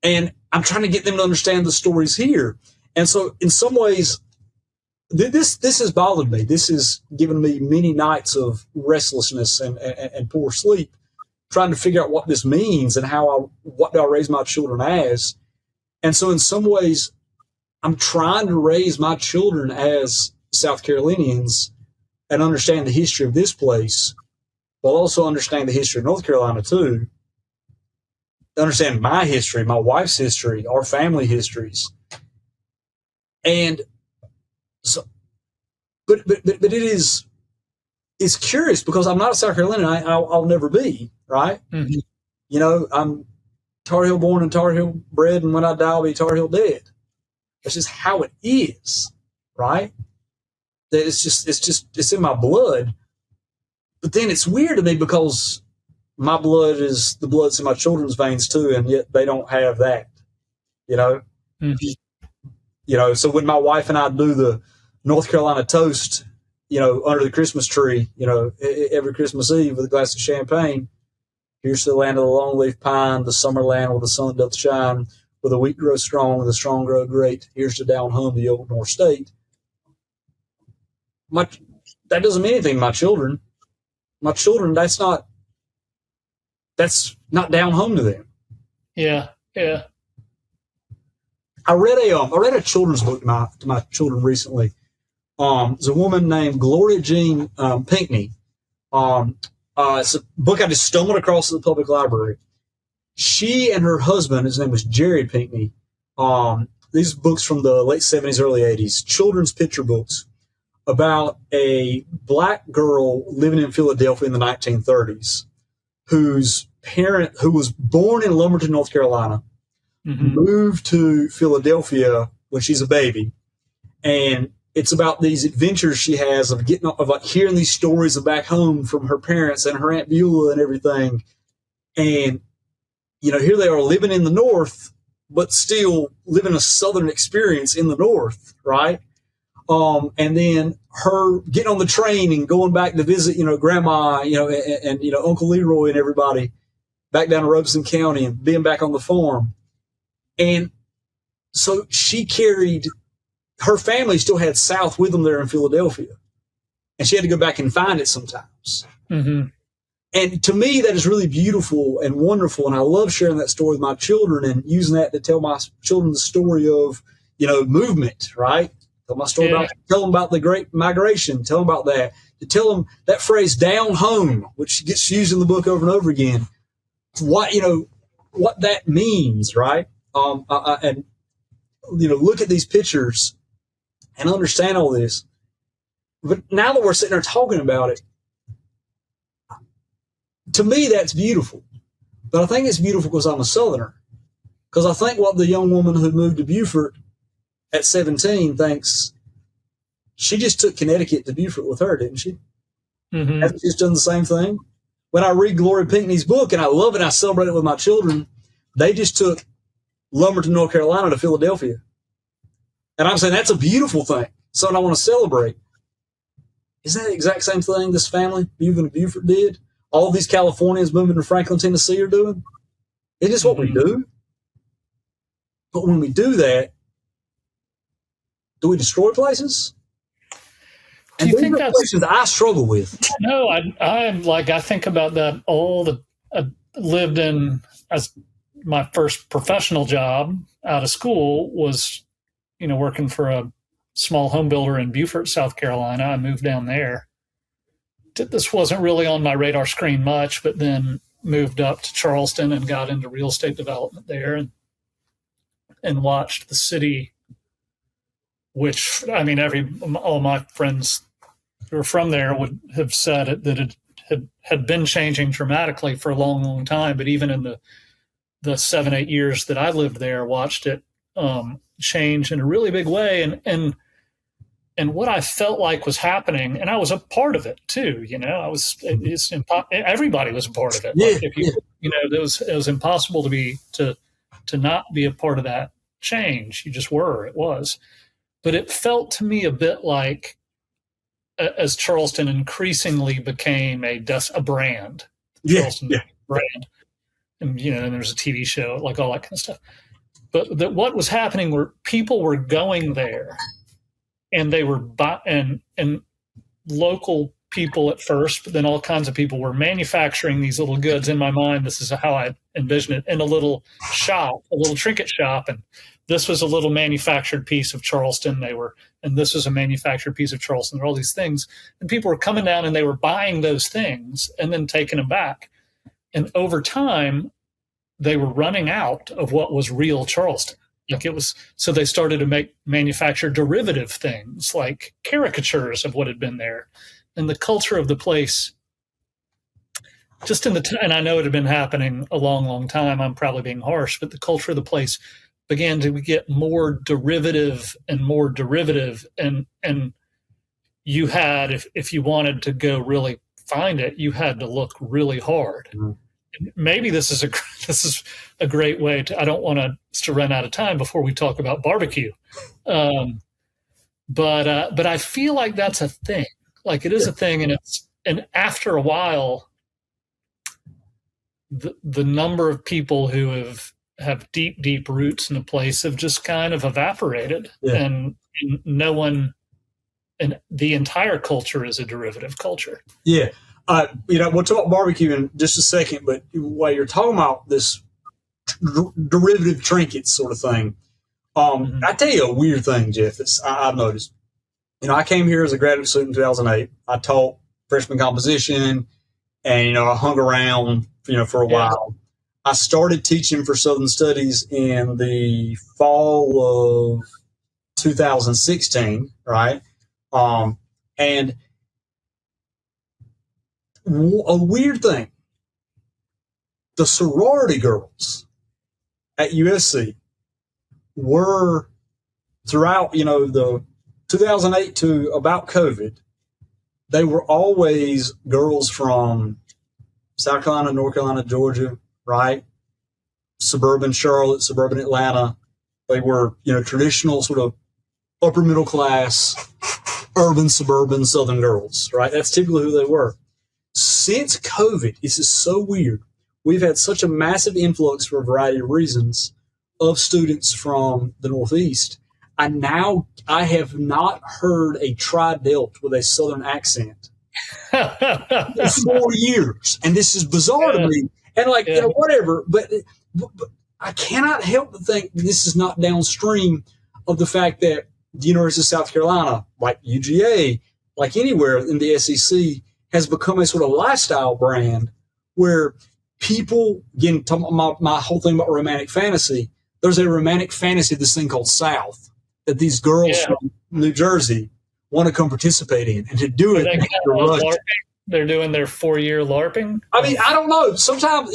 And I'm trying to get them to understand the stories here. And so in some ways, this has bothered me. This has given me many nights of restlessness and poor sleep, trying to figure out what this means and what do I raise my children as. And so in some ways, I'm trying to raise my children as South Carolinians and understand the history of this place, while also understand the history of North Carolina too. Understand my history, my wife's history, our family histories. And so, but it's curious, because I'm not a South Carolinian. I'll never be, right? Mm-hmm. I'm Tar Heel born and Tar Heel bred, and when I die, I'll be Tar Heel dead. That's just how it is, right? It's in my blood. But then it's weird to me, because my blood is the blood's in my children's veins too, and yet they don't have that, Mm-hmm. So when my wife and I do the North Carolina toast, under the Christmas tree, every Christmas Eve with a glass of champagne, here's to the land of the longleaf pine, the summer land where the sun doth shine, where the wheat grows strong and the strong grow great. Here's to down home, the old North State. That doesn't mean anything to my children. My children, that's not down home to them. Yeah. I read a children's book to my children recently. There's a woman named Gloria Jean Pinckney. It's a book I just stumbled across at the public library. She and her husband, his name was Jerry Pinckney. These books from the late 70s, early 80s, children's picture books about a black girl living in Philadelphia in the 1930s, whose parent, who was born in Lumberton, North Carolina, mm-hmm. moved to Philadelphia when she's a baby. And it's about these adventures she has of like hearing these stories of back home from her parents and her Aunt Beulah and everything. And, here they are living in the North, but still living a Southern experience in the North, right? And then her getting on the train and going back to visit, grandma, and Uncle Leroy and everybody back down to Robeson County and being back on the farm. And so she carried, her family still had South with them there in Philadelphia. And she had to go back and find it sometimes. Mm-hmm. And to me, that is really beautiful and wonderful. And I love sharing that story with my children and using that to tell my children the story of, movement, right? Tell them about the Great Migration. Tell them about that. To tell them that phrase "down home," which gets used in the book over and over again. What that means, right? And look at these pictures and understand all this. But now that we're sitting there talking about it, to me that's beautiful. But I think it's beautiful because I'm a Southerner. Because I think what the young woman who moved to Beaufort at 17 thinks, she just took Connecticut to Beaufort with her, didn't she? Mm-hmm. Hasn't she just done the same thing? When I read Gloria Pinckney's book, and I love it, I celebrate it with my children, they just took Lumberton, North Carolina to Philadelphia. And I'm saying that's a beautiful thing, something I want to celebrate. Isn't that the exact same thing this family, moving to Beaufort, did? All of these Californians moving to Franklin, Tennessee are doing? It's just what we do. But when we do that, do we destroy places? Do you think that's questions I struggle with? No, I think about that I lived in, as my first professional job out of school was, working for a small home builder in Beaufort, South Carolina. I moved down there. This wasn't really on my radar screen much, but then moved up to Charleston and got into real estate development there and watched the city, which, all my friends who are from there would have said that it had been changing dramatically for a long, long time. But even in the 7-8 years that I lived there, watched it change in a really big way. And what I felt like was happening, and I was a part of it too. Everybody was a part of it. Yeah, like if you, it was impossible to not be a part of that change. You just were. It was, but it felt to me a bit like, as Charleston increasingly became a brand, Charleston brand, and and there's a TV show, like all that kind of stuff. But what was happening were people were going there, and they were and local people at first, but then all kinds of people were manufacturing these little goods. In my mind, this is how I envision it, in a little shop, a little trinket shop, and this was a little manufactured piece of Charleston. And this was a manufactured piece of Charleston. There were all these things, and people were coming down and they were buying those things and then taking them back. And over time, they were running out of what was real Charleston. So they started to manufacture derivative things like caricatures of what had been there. And the culture of the place, just and I know it had been happening a long, long time. I'm probably being harsh, but the culture of the place began to get more derivative and more derivative. And you had, if you wanted to go really find it, you had to look really hard. Mm-hmm. Maybe this is a great way to, I don't want us to run out of time before we talk about barbecue. But I feel like that's a thing. Like it is a thing. And after a while, the number of people who have deep, deep roots in a place have just kind of evaporated. Yeah. And no one, and the entire culture is a derivative culture. Yeah. We'll talk about barbecue in just a second, but while you're talking about this derivative trinkets sort of thing, I tell you a weird thing, Geoff, I've noticed. I came here as a graduate student in 2008. I taught freshman composition, and, I hung around, for a while. I started teaching for Southern Studies in the fall of 2016, right? And a weird thing, the sorority girls at USC were throughout, the 2008 to about COVID, they were always girls from South Carolina, North Carolina, Georgia, right? suburban Charlotte, suburban Atlanta. They were, traditional sort of upper middle class, urban, suburban Southern girls, right? That's typically who they were. Since COVID, this is so weird. We've had such a massive influx for a variety of reasons of students from the Northeast. I have not heard a tri-delt with a Southern accent in 4 years. And this is bizarre to me. And whatever, but I cannot help but think this is not downstream of the fact that the University of South Carolina, like UGA, like anywhere in the SEC, has become a sort of lifestyle brand where people, again, my whole thing about romantic fantasy, there's a romantic fantasy of this thing called South that these girls from New Jersey want to come participate in. And to do it, they're doing their 4-year LARPing. I mean, I don't know. Sometimes,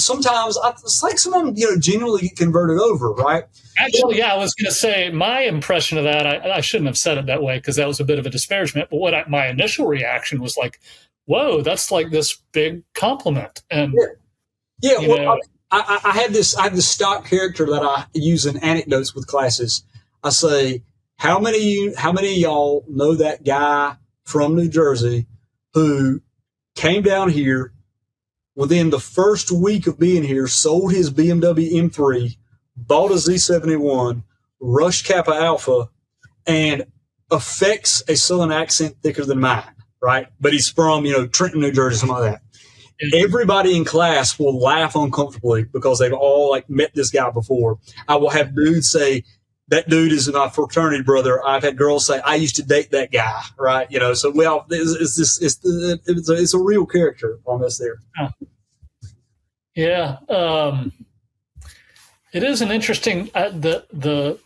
sometimes it's like someone, genuinely get converted over, right? Actually, I was going to say my impression of that, I shouldn't have said it that way because that was a bit of a disparagement. But my initial reaction was like, whoa, that's like this big compliment. And I have this stock character that I use in anecdotes with classes. I say, how many of y'all know that guy from New Jersey who came down here within the first week of being here, sold his BMW M3, bought a Z71, rushed Kappa Alpha, and affects a Southern accent thicker than mine, right? But he's from, Trenton, New Jersey, something like that. Everybody in class will laugh uncomfortably because they've all met this guy before. I will have dudes say, that dude is my fraternity brother. I've had girls say, I used to date that guy, right? So it's a real character on this there. Yeah. It is an interesting, you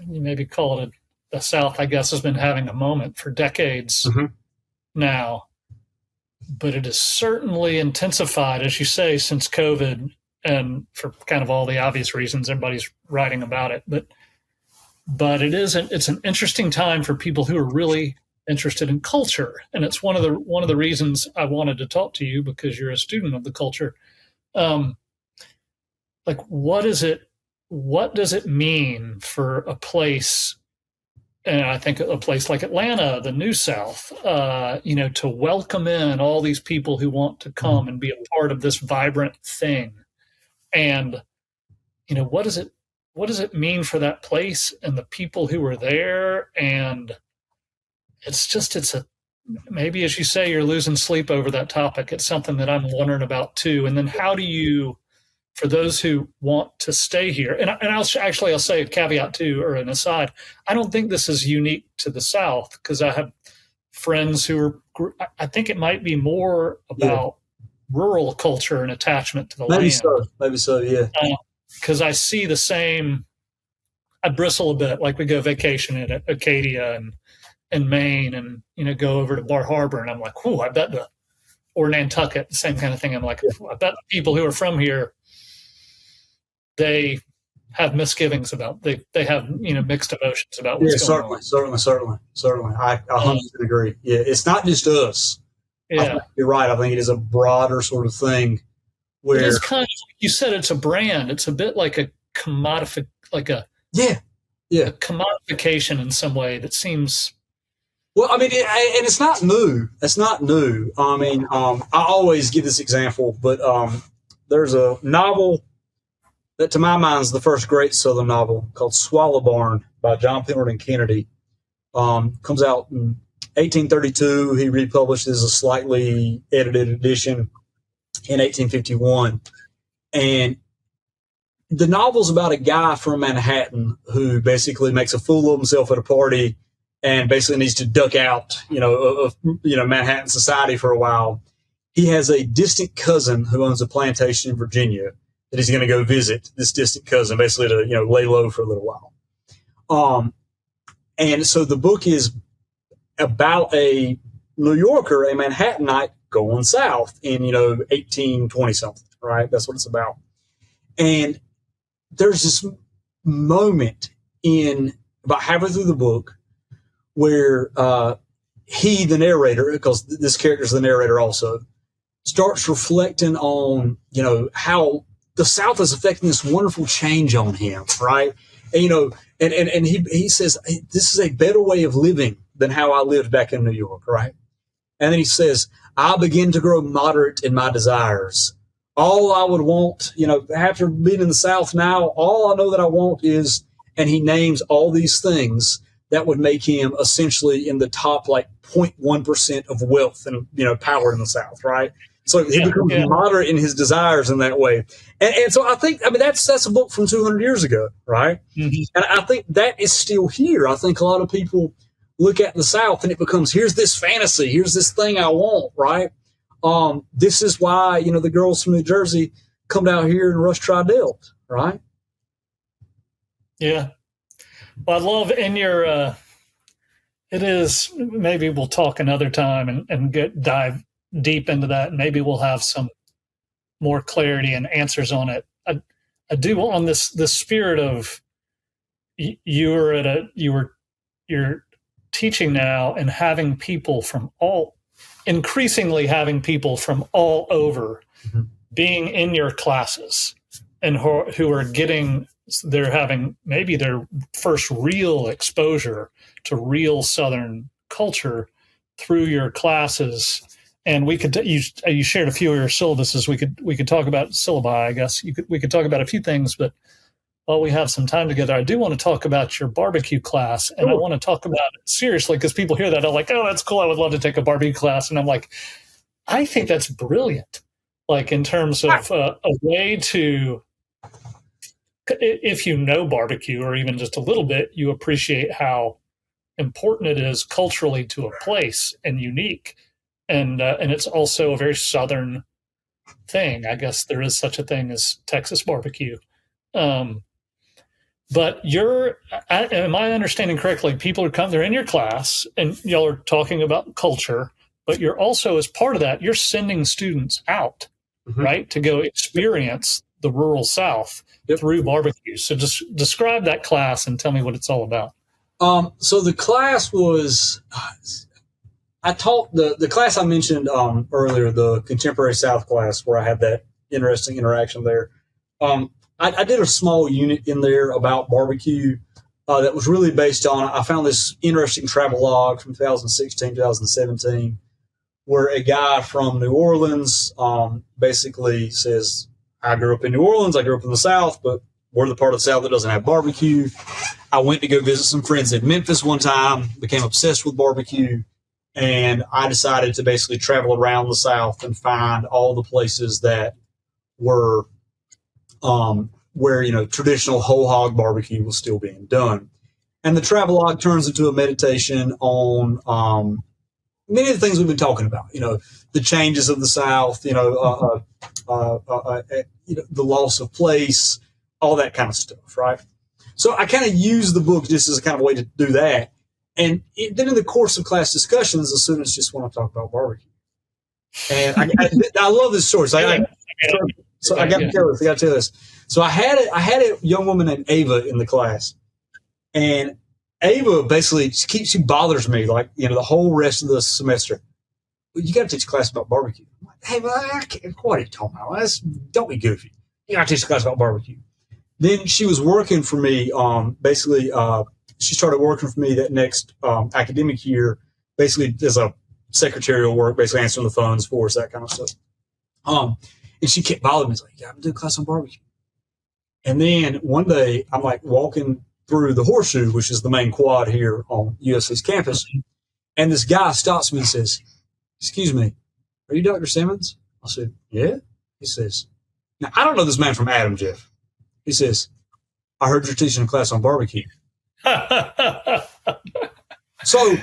maybe call it the South, I guess, has been having a moment for decades now, but it has certainly intensified, as you say, since COVID, and for kind of all the obvious reasons everybody's writing about it. But it's an interesting time for people who are really interested in culture. And it's one of the reasons I wanted to talk to you, because you're a student of the culture. What does it mean for a place, and I think a place like Atlanta, the New South, to welcome in all these people who want to come and be a part of this vibrant thing? And, what does it mean for that place and the people who are there? And maybe, as you say, you're losing sleep over that topic. It's something that I'm wondering about too. And then how do you, for those who want to stay here, and I'll say a caveat too, or an aside, I don't think this is unique to the South, because I have friends who I think it might be more about rural culture and attachment to the land. Maybe so, yeah. Because I see the same, I bristle a bit, like we go vacation at Acadia and Maine, and, go over to Bar Harbor, and I'm like, whoo, I bet or Nantucket, same kind of thing. I'm like, I bet the people who are from here, they have misgivings about, they have, mixed emotions about what's going on. Certainly. I 100% agree. Yeah, it's not just us. Yeah, you're right. I think it is a broader sort of thing. Where it is kind of, you said, it's a brand. It's a bit like a commodification, a commodification in some way that seems. Well, I mean, and it's not new. It's not new. I mean, I always give this example, but there's a novel that, to my mind, is the first great Southern novel called Swallow Barn by John Pendleton Kennedy. Comes out in 1832. He republishes a slightly edited edition in 1851. And the novel's about a guy from Manhattan who basically makes a fool of himself at a party and basically needs to duck out, of Manhattan society for a while. He has a distant cousin who owns a plantation in Virginia that he's going to go visit, this distant cousin, basically to, lay low for a little while. And so the book is about a New Yorker, a Manhattanite, going south in, 1820 something, right? That's what it's about. And there's this moment in about halfway through the book where he, the narrator, because this character is the narrator also, starts reflecting on, how the South is affecting this wonderful change on him, right? And, and he says, hey, this is a better way of living than how I lived back in New York, right? And then he says, I begin to grow moderate in my desires. All I would want, after being in the South now, all I know that I want is, and he names all these things that would make him essentially in the top, like 0.1% of wealth and, power in the South, right? So he becomes moderate in his desires in that way. And so I think, that's a book from 200 years ago, right? Mm-hmm. And I think that is still here. I think a lot of people look at the South and it becomes, here's this fantasy, here's this thing I want, right? This is why, the girls from New Jersey come down here and rush Tri-Delt, right? Yeah. Well, I love in your, it is, maybe we'll talk another time and dive deep into that. Maybe we'll have some more clarity and answers on it. I do on this spirit of you're teaching now and having people from increasingly having people from all over mm-hmm. being in your classes and who are they're having maybe their first real exposure to real Southern culture through your classes. And we could, you shared a few of your syllabuses. We could talk about syllabi, I guess. We could talk about a few things, but while we have some time together, I do want to talk about your barbecue class. And I want to talk about it seriously because people hear that. I'm like, oh, that's cool. I would love to take a barbecue class. And I'm like, I think that's brilliant. Like in terms of a way to, if you know barbecue or even just a little bit, you appreciate how important it is culturally to a place and unique. And it's also a very Southern thing. I guess there is such a thing as Texas barbecue. But am I understanding correctly? People they're in your class and y'all are talking about culture, but you're also, as part of that, you're sending students out, mm-hmm. right, to go experience the rural South through barbecue. So just describe that class and tell me what it's all about. So the class was, I taught the class I mentioned earlier, the Contemporary South class, where I had that interesting interaction there. I did a small unit in there about barbecue that was really based on, I found this interesting travel log from 2016, 2017, where a guy from New Orleans basically says, I grew up in New Orleans, I grew up in the South, but we're the part of the South that doesn't have barbecue. I went to go visit some friends in Memphis one time, became obsessed with barbecue, and I decided to basically travel around the South and find all the places that were where, traditional whole hog barbecue was still being done. And the travelogue turns into a meditation on many of the things we've been talking about, the changes of the South, the loss of place, all that kind of stuff, right? So I kind of use the book just as a kind of way to do that. And then in the course of class discussions, the students just want to talk about barbecue. And I love this story. So I got to tell this. So I had a young woman named Ava in the class, and Ava basically she bothers me like the whole rest of the semester. Well, you got to teach a class about barbecue. I'm like, hey, well, what are you talking about? Don't be goofy. You got to teach a class about barbecue. Then she was working for me. She started working for me that next academic year, basically as a secretarial work, basically answering the phones for us, that kind of stuff. And she kept bothering me. It's like, yeah, I'm doing a class on barbecue. And then one day I'm like walking through the Horseshoe, which is the main quad here on USC's campus. And this guy stops me and says, excuse me, are you Dr. Simmons? I said, yeah. He says, now I don't know this man from Adam, Geoff. He says, I heard you're teaching a class on barbecue. So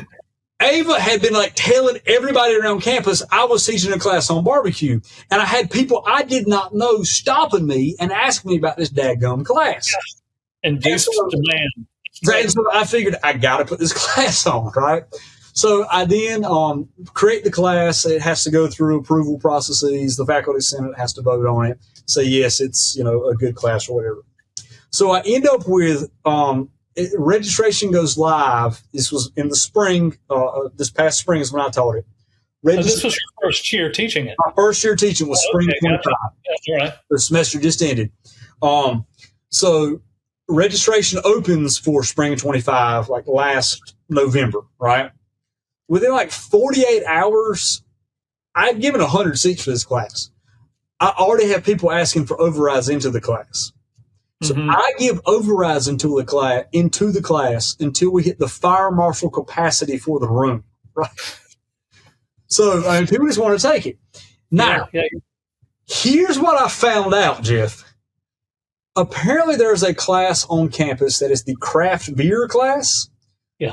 Ava had been like telling everybody around campus I was teaching a class on barbecue. And I had people I did not know stopping me and asking me about this dadgum class. Yeah. Induced demand. And so I figured I got to put this class on, right? So I then create the class. It has to go through approval processes. The faculty senate has to vote on it, say, yes, it's a good class or whatever. So I end up with registration goes live. This was in the spring. This past spring is when I taught it. So this was your first year teaching it? My first year teaching was spring 25. Gotcha. That's right. The semester just ended. So registration opens for spring 25 like last November, right? Within like 48 hours, I'd given 100 seats for this class. I already have people asking for overrides into the class. So I give overrides into the class until we hit the fire marshal capacity for the room, right? So I mean, people just want to take it. Now, here's what I found out, Geoff. Apparently, there's a class on campus that is the craft beer class,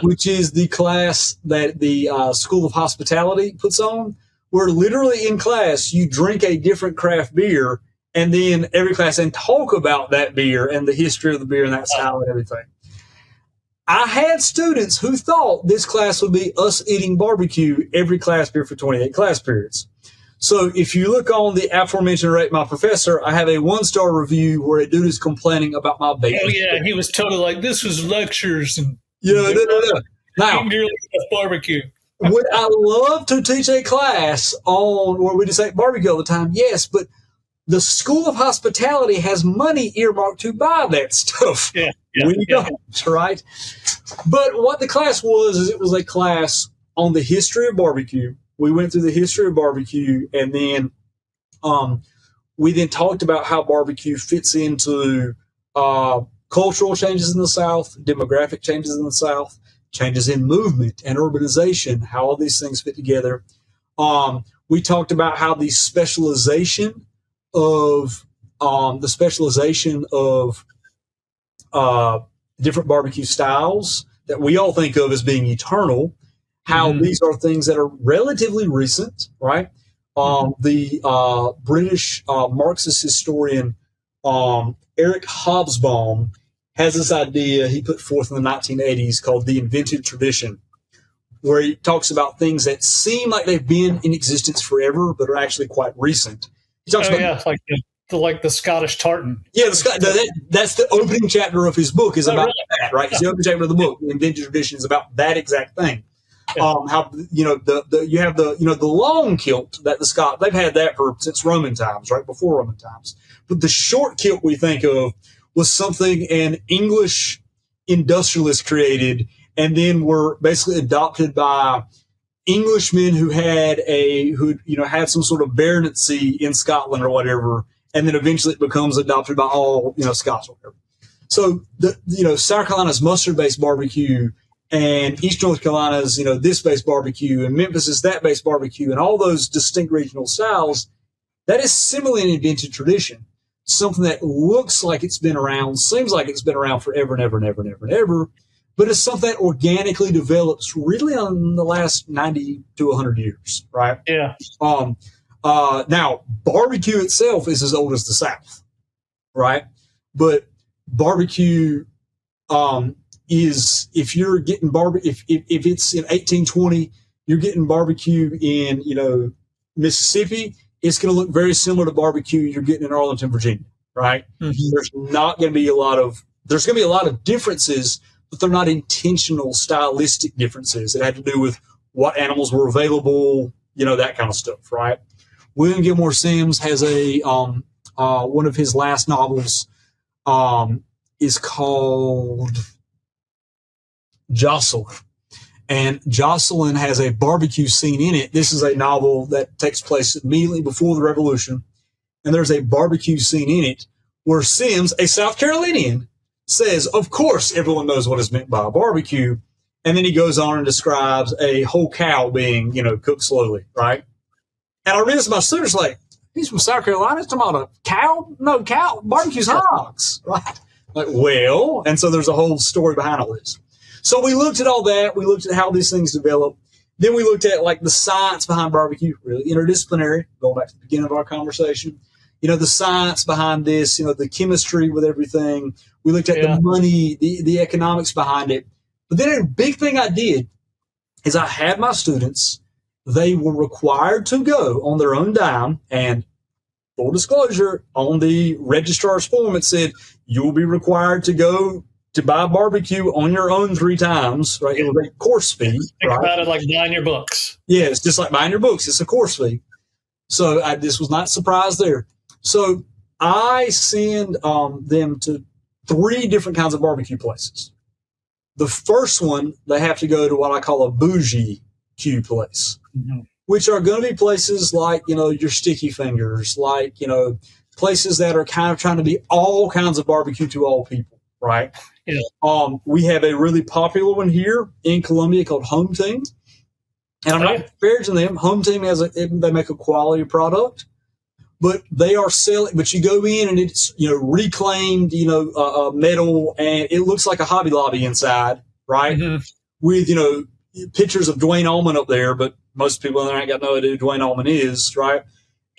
which is the class that the School of Hospitality puts on, where literally in class you drink a different craft beer, and then every class and talk about that beer and the history of the beer and that style and everything. I had students who thought this class would be us eating barbecue every class period for 28 class periods. So if you look on the aforementioned Rate My Professor, I have a 1-star review where a dude is complaining about my baby. Oh, yeah. He was totally like, this was lectures. And no. Now, barbecue. Would I love to teach a class on where we just ate barbecue all the time? Yes, but the School of Hospitality has money earmarked to buy that stuff. We don't, right? But what the class was is it was a class on the history of barbecue. We went through the history of barbecue, and then we then talked about how barbecue fits into cultural changes in the South, demographic changes in the South, changes in movement and urbanization, how all these things fit together. We talked about how the specialization of different barbecue styles that we all think of as being eternal, how these are things that are relatively recent, right? The British Marxist historian Eric Hobsbawm has this idea he put forth in the 1980s called the invented tradition, where he talks about things that seem like they've been in existence forever, but are actually quite recent. He talks about like the Scottish tartan. Yeah, that's the opening chapter of his book is about that, right? It's the opening chapter of the book. The invented tradition is about that exact thing. How you have the long kilt that the Scot they've had that since Roman times, right before Roman times. But the short kilt we think of was something an English industrialist created, and then were basically adopted by Englishmen who had had some sort of baronetcy in Scotland or whatever, and then eventually it becomes adopted by all Scots or whatever. So South Carolina's mustard-based barbecue, and East North Carolina's this based barbecue, and Memphis is that based barbecue, and all those distinct regional styles, that is similarly an invented tradition. Something that looks like it's been around, seems like it's been around forever and ever and ever and ever and ever, but it's something that organically develops really in the last 90 to 100 years, right? Yeah. Now, barbecue itself is as old as the South, right? But barbecue is, if you're getting if it's in 1820, you're getting barbecue in Mississippi, it's going to look very similar to barbecue you're getting in Arlington, Virginia, right? There's going to be a lot of differences, but they're not intentional stylistic differences. It had to do with what animals were available, that kind of stuff, right? William Gilmore Simms has a one of his last novels is called Jocelyn. And Jocelyn has a barbecue scene in it. This is a novel that takes place immediately before the Revolution. And there's a barbecue scene in it where Simms, a South Carolinian, says, of course, everyone knows what is meant by a barbecue. And then he goes on and describes a whole cow being, cooked slowly, right? And I read this to my students like, he's from South Carolina, he's talking about a cow? No, cow, barbecue's hogs, right? Like, well, and so there's a whole story behind all this. So we looked at all that. We looked at how these things develop. Then we looked at the science behind barbecue, really interdisciplinary, going back to the beginning of our conversation. The science behind this, the chemistry with everything. We looked at the money, the economics behind it. But then a big thing I did is I had my students, they were required to go on their own dime, and full disclosure, on the registrar's form, it said, you will be required to go to buy barbecue on your own 3 times, right? It was a course fee. Think right? about it like buying your books. Yeah, it's just like buying your books. It's a course fee. So this was not surprised there. So I send them to 3 different kinds of barbecue places. The first one, they have to go to what I call a bougie Q place, which are going to be places like, your Sticky Fingers, like, places that are kind of trying to be all kinds of barbecue to all people, right? Yeah. We have a really popular one here in Columbia called Home Team. And I'm not disparaging them. Home Team they make a quality product, but they are selling. But you go in and it's reclaimed metal, and it looks like a Hobby Lobby inside, right? With pictures of Dwayne Allman up there, but most people there ain't got no idea who Dwayne Allman is, right?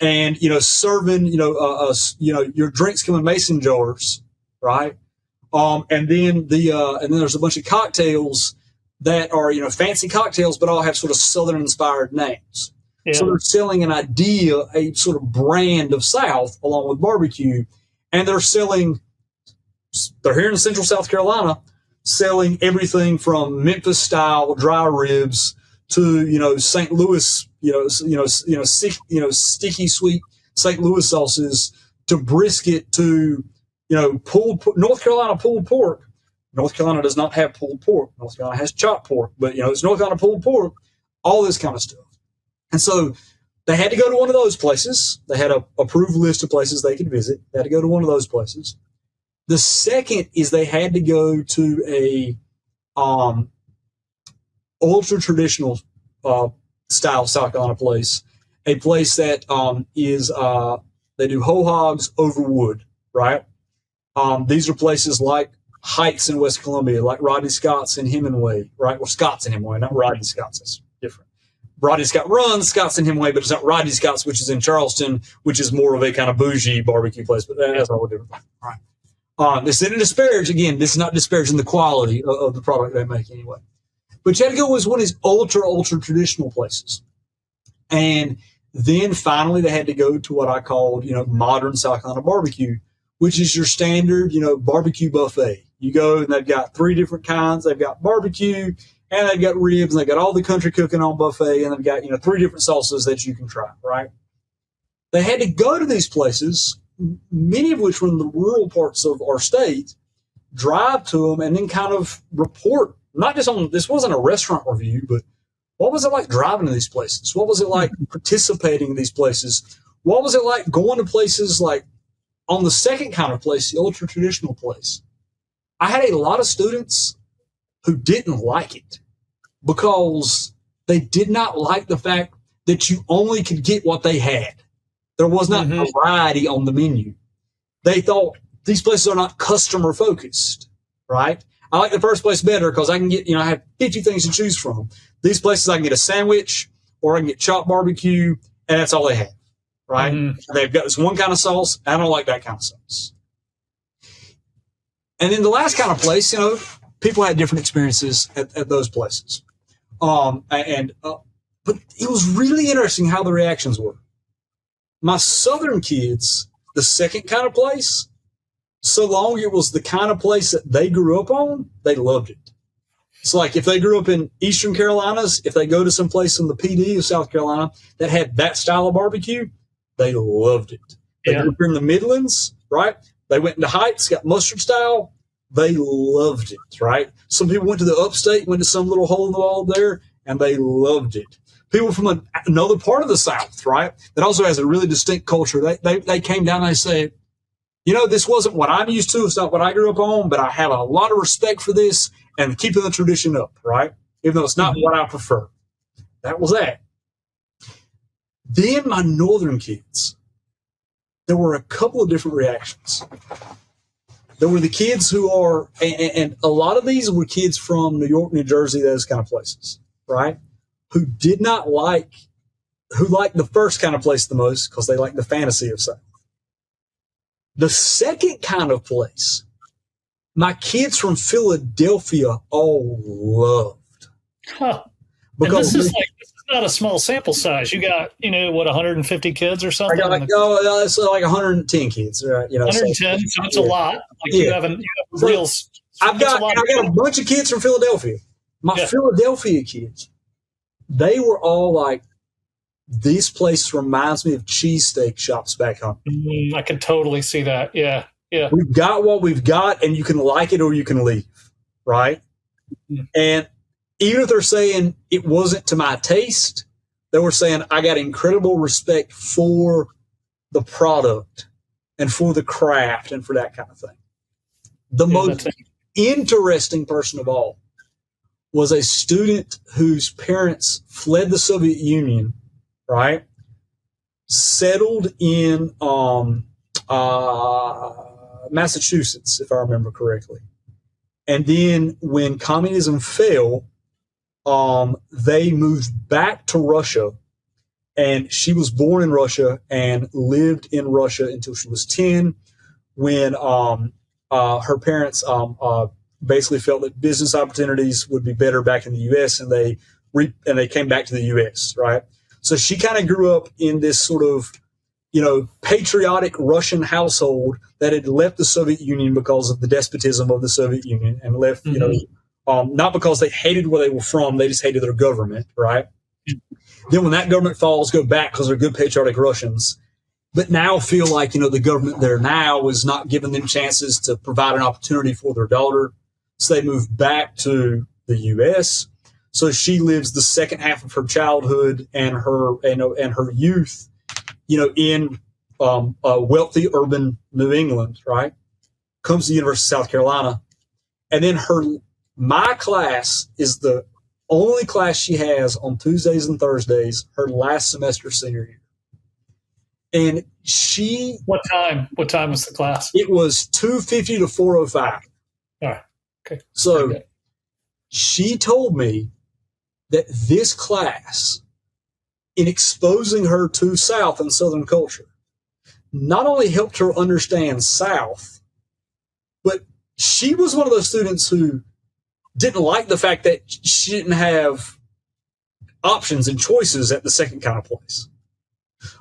And serving your drinks come in mason jars, right? And then there's a bunch of cocktails that are, fancy cocktails, but all have sort of Southern inspired names. Yeah. So they're selling an idea, a sort of brand of South along with barbecue. And they're here in Central South Carolina, selling everything from Memphis style dry ribs to, St. Louis, sticky sweet St. Louis sauces to brisket to, North Carolina pulled pork. North Carolina does not have pulled pork. North Carolina has chopped pork, but it's North Carolina pulled pork, all this kind of stuff. And so they had to go to one of those places. They had a approved list of places they could visit. They had to go to one of those places. The second is they had to go to a ultra traditional style South Carolina place, a place that is they do whole hogs over wood, right? These are places like Heights in West Columbia, like Rodney Scott's in Hemingway, right? Well, Scott's in Hemingway, not Rodney Scott's. It's different. Rodney Scott runs Scott's in Hemingway, but it's not Rodney Scott's, which is in Charleston, which is more of a kind of bougie barbecue place. But that's all different. All right. This isn't disparage. Again, this is not disparaging the quality of the product they make anyway. But you had to go with one of these ultra traditional places. And then finally they had to go to what I called, modern South Carolina barbecue, which is your standard, barbecue buffet. You go and they've got 3 different kinds. They've got barbecue and they've got ribs and they've got all the country cooking on buffet and they've got, 3 different sauces that you can try, right? They had to go to these places, many of which were in the rural parts of our state, drive to them and then kind of report, not just on, this wasn't a restaurant review, but what was it like driving to these places? What was it like participating in these places? What was it like going to places like on the second kind of place, the ultra traditional place? I had a lot of students who didn't like it because they did not like the fact that you only could get what they had. There was not variety on the menu. They thought these places are not customer focused, right? I like the first place better because I can get, I have 50 things to choose from. These places I can get a sandwich or I can get chopped barbecue, and that's all they have, right? They've got this one kind of sauce. I don't like that kind of sauce. And then the last kind of place, people had different experiences at those places. But it was really interesting how the reactions were. My Southern kids, the second kind of place, so long it was the kind of place that they grew up on, they loved it. It's like if they grew up in Eastern Carolinas, if they go to some place in the PD of South Carolina that had that style of barbecue, they loved it. They grew up in the Midlands, right? They went into Heights, got mustard style. They loved it, right? Some people went to the upstate, went to some little hole in the wall there, and they loved it. People from another part of the South, right, that also has a really distinct culture, they came down and they said, this wasn't what I'm used to. It's not what I grew up on, but I have a lot of respect for this and keeping the tradition up, right? Even though it's not what I prefer. That was that. Then my Northern kids, there were a couple of different reactions. There were the kids who are, and a lot of these were kids from New York, New Jersey, those kind of places, right? Who did not like, who liked the first kind of place the most because they liked the fantasy of South. The second kind of place, my kids from Philadelphia all loved. Because this is not a small sample size. You got, 150 kids or something? I got, it's like 110 kids, right? 110, so it's a lot. You have a real I got a bunch of kids from Philadelphia. My Philadelphia kids, they were all like, this place reminds me of cheesesteak shops back home. I can totally see that. Yeah. Yeah. We've got what we've got, and you can like it or you can leave, right? Mm-hmm. And even if they're saying it wasn't to my taste, they were saying I got incredible respect for the product and for the craft and for that kind of thing. The most interesting person of all was a student whose parents fled the Soviet Union, right? Settled in Massachusetts, if I remember correctly. And then when communism fell, they moved back to Russia. And she was born in Russia and lived in Russia until she was 10, when her parents basically felt that business opportunities would be better back in the U.S. and they came back to the U.S., right? So she kind of grew up in this sort of, patriotic Russian household that had left the Soviet Union because of the despotism of the Soviet Union, and left, not because they hated where they were from, they just hated their government, right? Then when that government falls, go back because they're good patriotic Russians, but now feel like, the government there now is not giving them chances to provide an opportunity for their daughter. So they move back to the U.S. So she lives the second half of her childhood and her youth, in wealthy urban New England, right? Comes to the University of South Carolina. And then my class is the only class she has on Tuesdays and Thursdays, her last semester senior year. And What time was the class? It was 2:50 to 4:05. All right. Okay. So she told me that this class, in exposing her to South and Southern culture, not only helped her understand South, but she was one of those students who didn't like the fact that she didn't have options and choices at the second kind of place.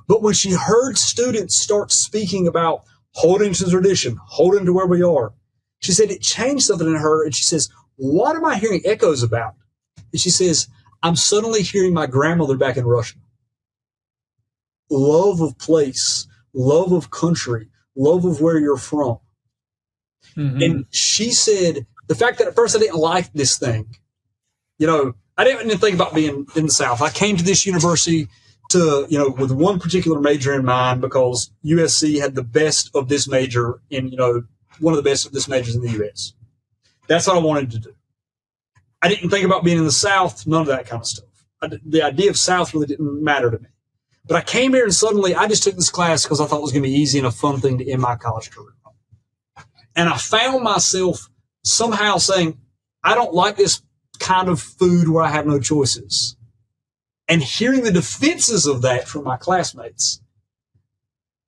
But when she heard students start speaking about holding to tradition, holding to where we are, she said it changed something in her. And she says, what am I hearing echoes about? And she says, I'm suddenly hearing my grandmother back in Russia. Love of place, love of country, love of where you're from. Mm-hmm. And she said, the fact that at first I didn't like this thing, I didn't think about being in the South. I came to this university with one particular major in mind because USC had the best of this major in, one of the best of this majors in the U.S. That's what I wanted to do. I didn't think about being in the South, none of that kind of stuff. The idea of South really didn't matter to me. But I came here and suddenly I just took this class because I thought it was going to be easy and a fun thing to end my college career. And I found myself somehow saying, I don't like this kind of food where I have no choices. And hearing the defenses of that from my classmates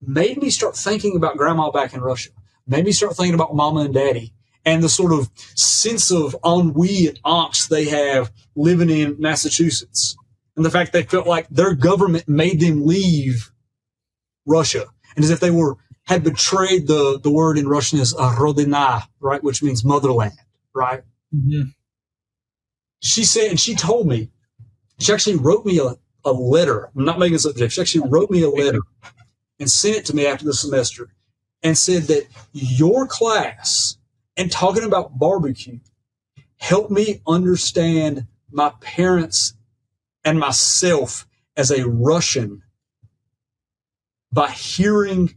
made me start thinking about grandma back in Russia, made me start thinking about mama and daddy, and the sort of sense of ennui and angst they have living in Massachusetts. And the fact they felt like their government made them leave Russia. And as if they had betrayed the word in Russian is rodina, right? Which means motherland, right? Mm-hmm. She said, and she told me, she actually wrote me a letter. I'm not making this up. She actually wrote me a letter and sent it to me after the semester and said that your class and talking about barbecue helped me understand my parents and myself as a Russian by hearing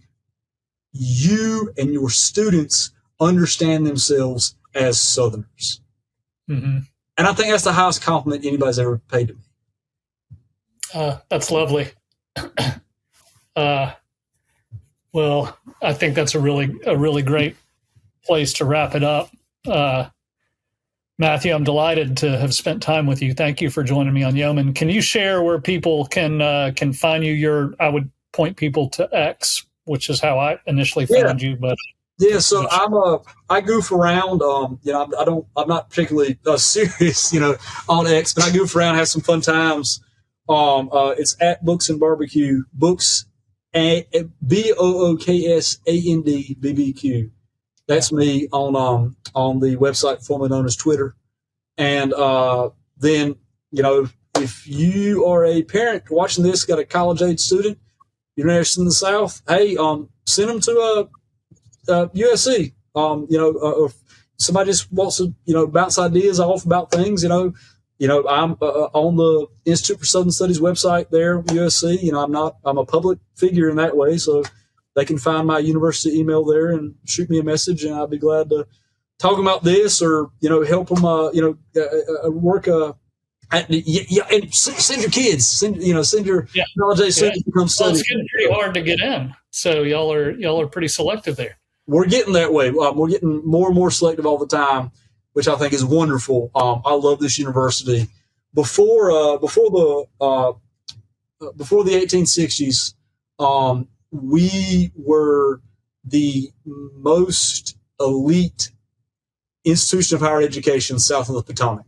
you and your students understand themselves as Southerners. Mm-hmm. And I think that's the highest compliment anybody's ever paid to me. That's lovely. Well, I think that's a really great place to wrap it up. Matthew, I'm delighted to have spent time with you. Thank you for joining me on Yeoman. Can you share where people can find you? I would point people to X, which is how I initially found you. But so I goof around. I'm not particularly serious, on X, but I goof around, have some fun times. It's at Books and Barbecue. Books, BOOKSAND BBQ. That's me on the website formerly known as Twitter. And then, if you are a parent watching this, got a college age student, you're interested in the South, hey, send them to USC. Or somebody just wants to, bounce ideas off about things, I'm on the Institute for Southern Studies website there, USC. I'm a public figure in that way, so they can find my university email there and shoot me a message, and I'd be glad to talk about this or help them work and send your kids, send your college age students to come study. It's getting pretty hard to get in, so y'all are pretty selective there. We're getting that way. We're getting more and more selective all the time, which I think is wonderful. I love this university. Before the 1860s, we were the most elite institution of higher education south of the Potomac.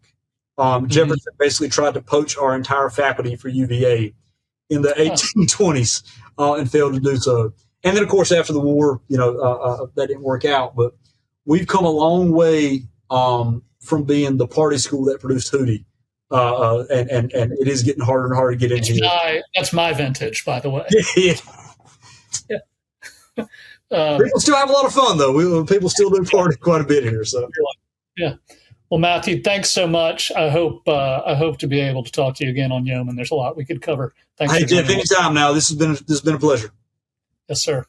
Jefferson basically tried to poach our entire faculty for UVA in the 1820s and failed to do so. And then, of course, after the war, that didn't work out. But we've come a long way from being the party school that produced Hootie. And it is getting harder and harder to get into. That's my vintage, by the way. People still have a lot of fun, though. People still do party quite a bit here. So yeah. Well, Matthew, thanks so much. I hope to be able to talk to you again on Yeoman. There's a lot we could cover. Thanks. Hey, Jeff, anytime now. This has been a pleasure. Yes, sir.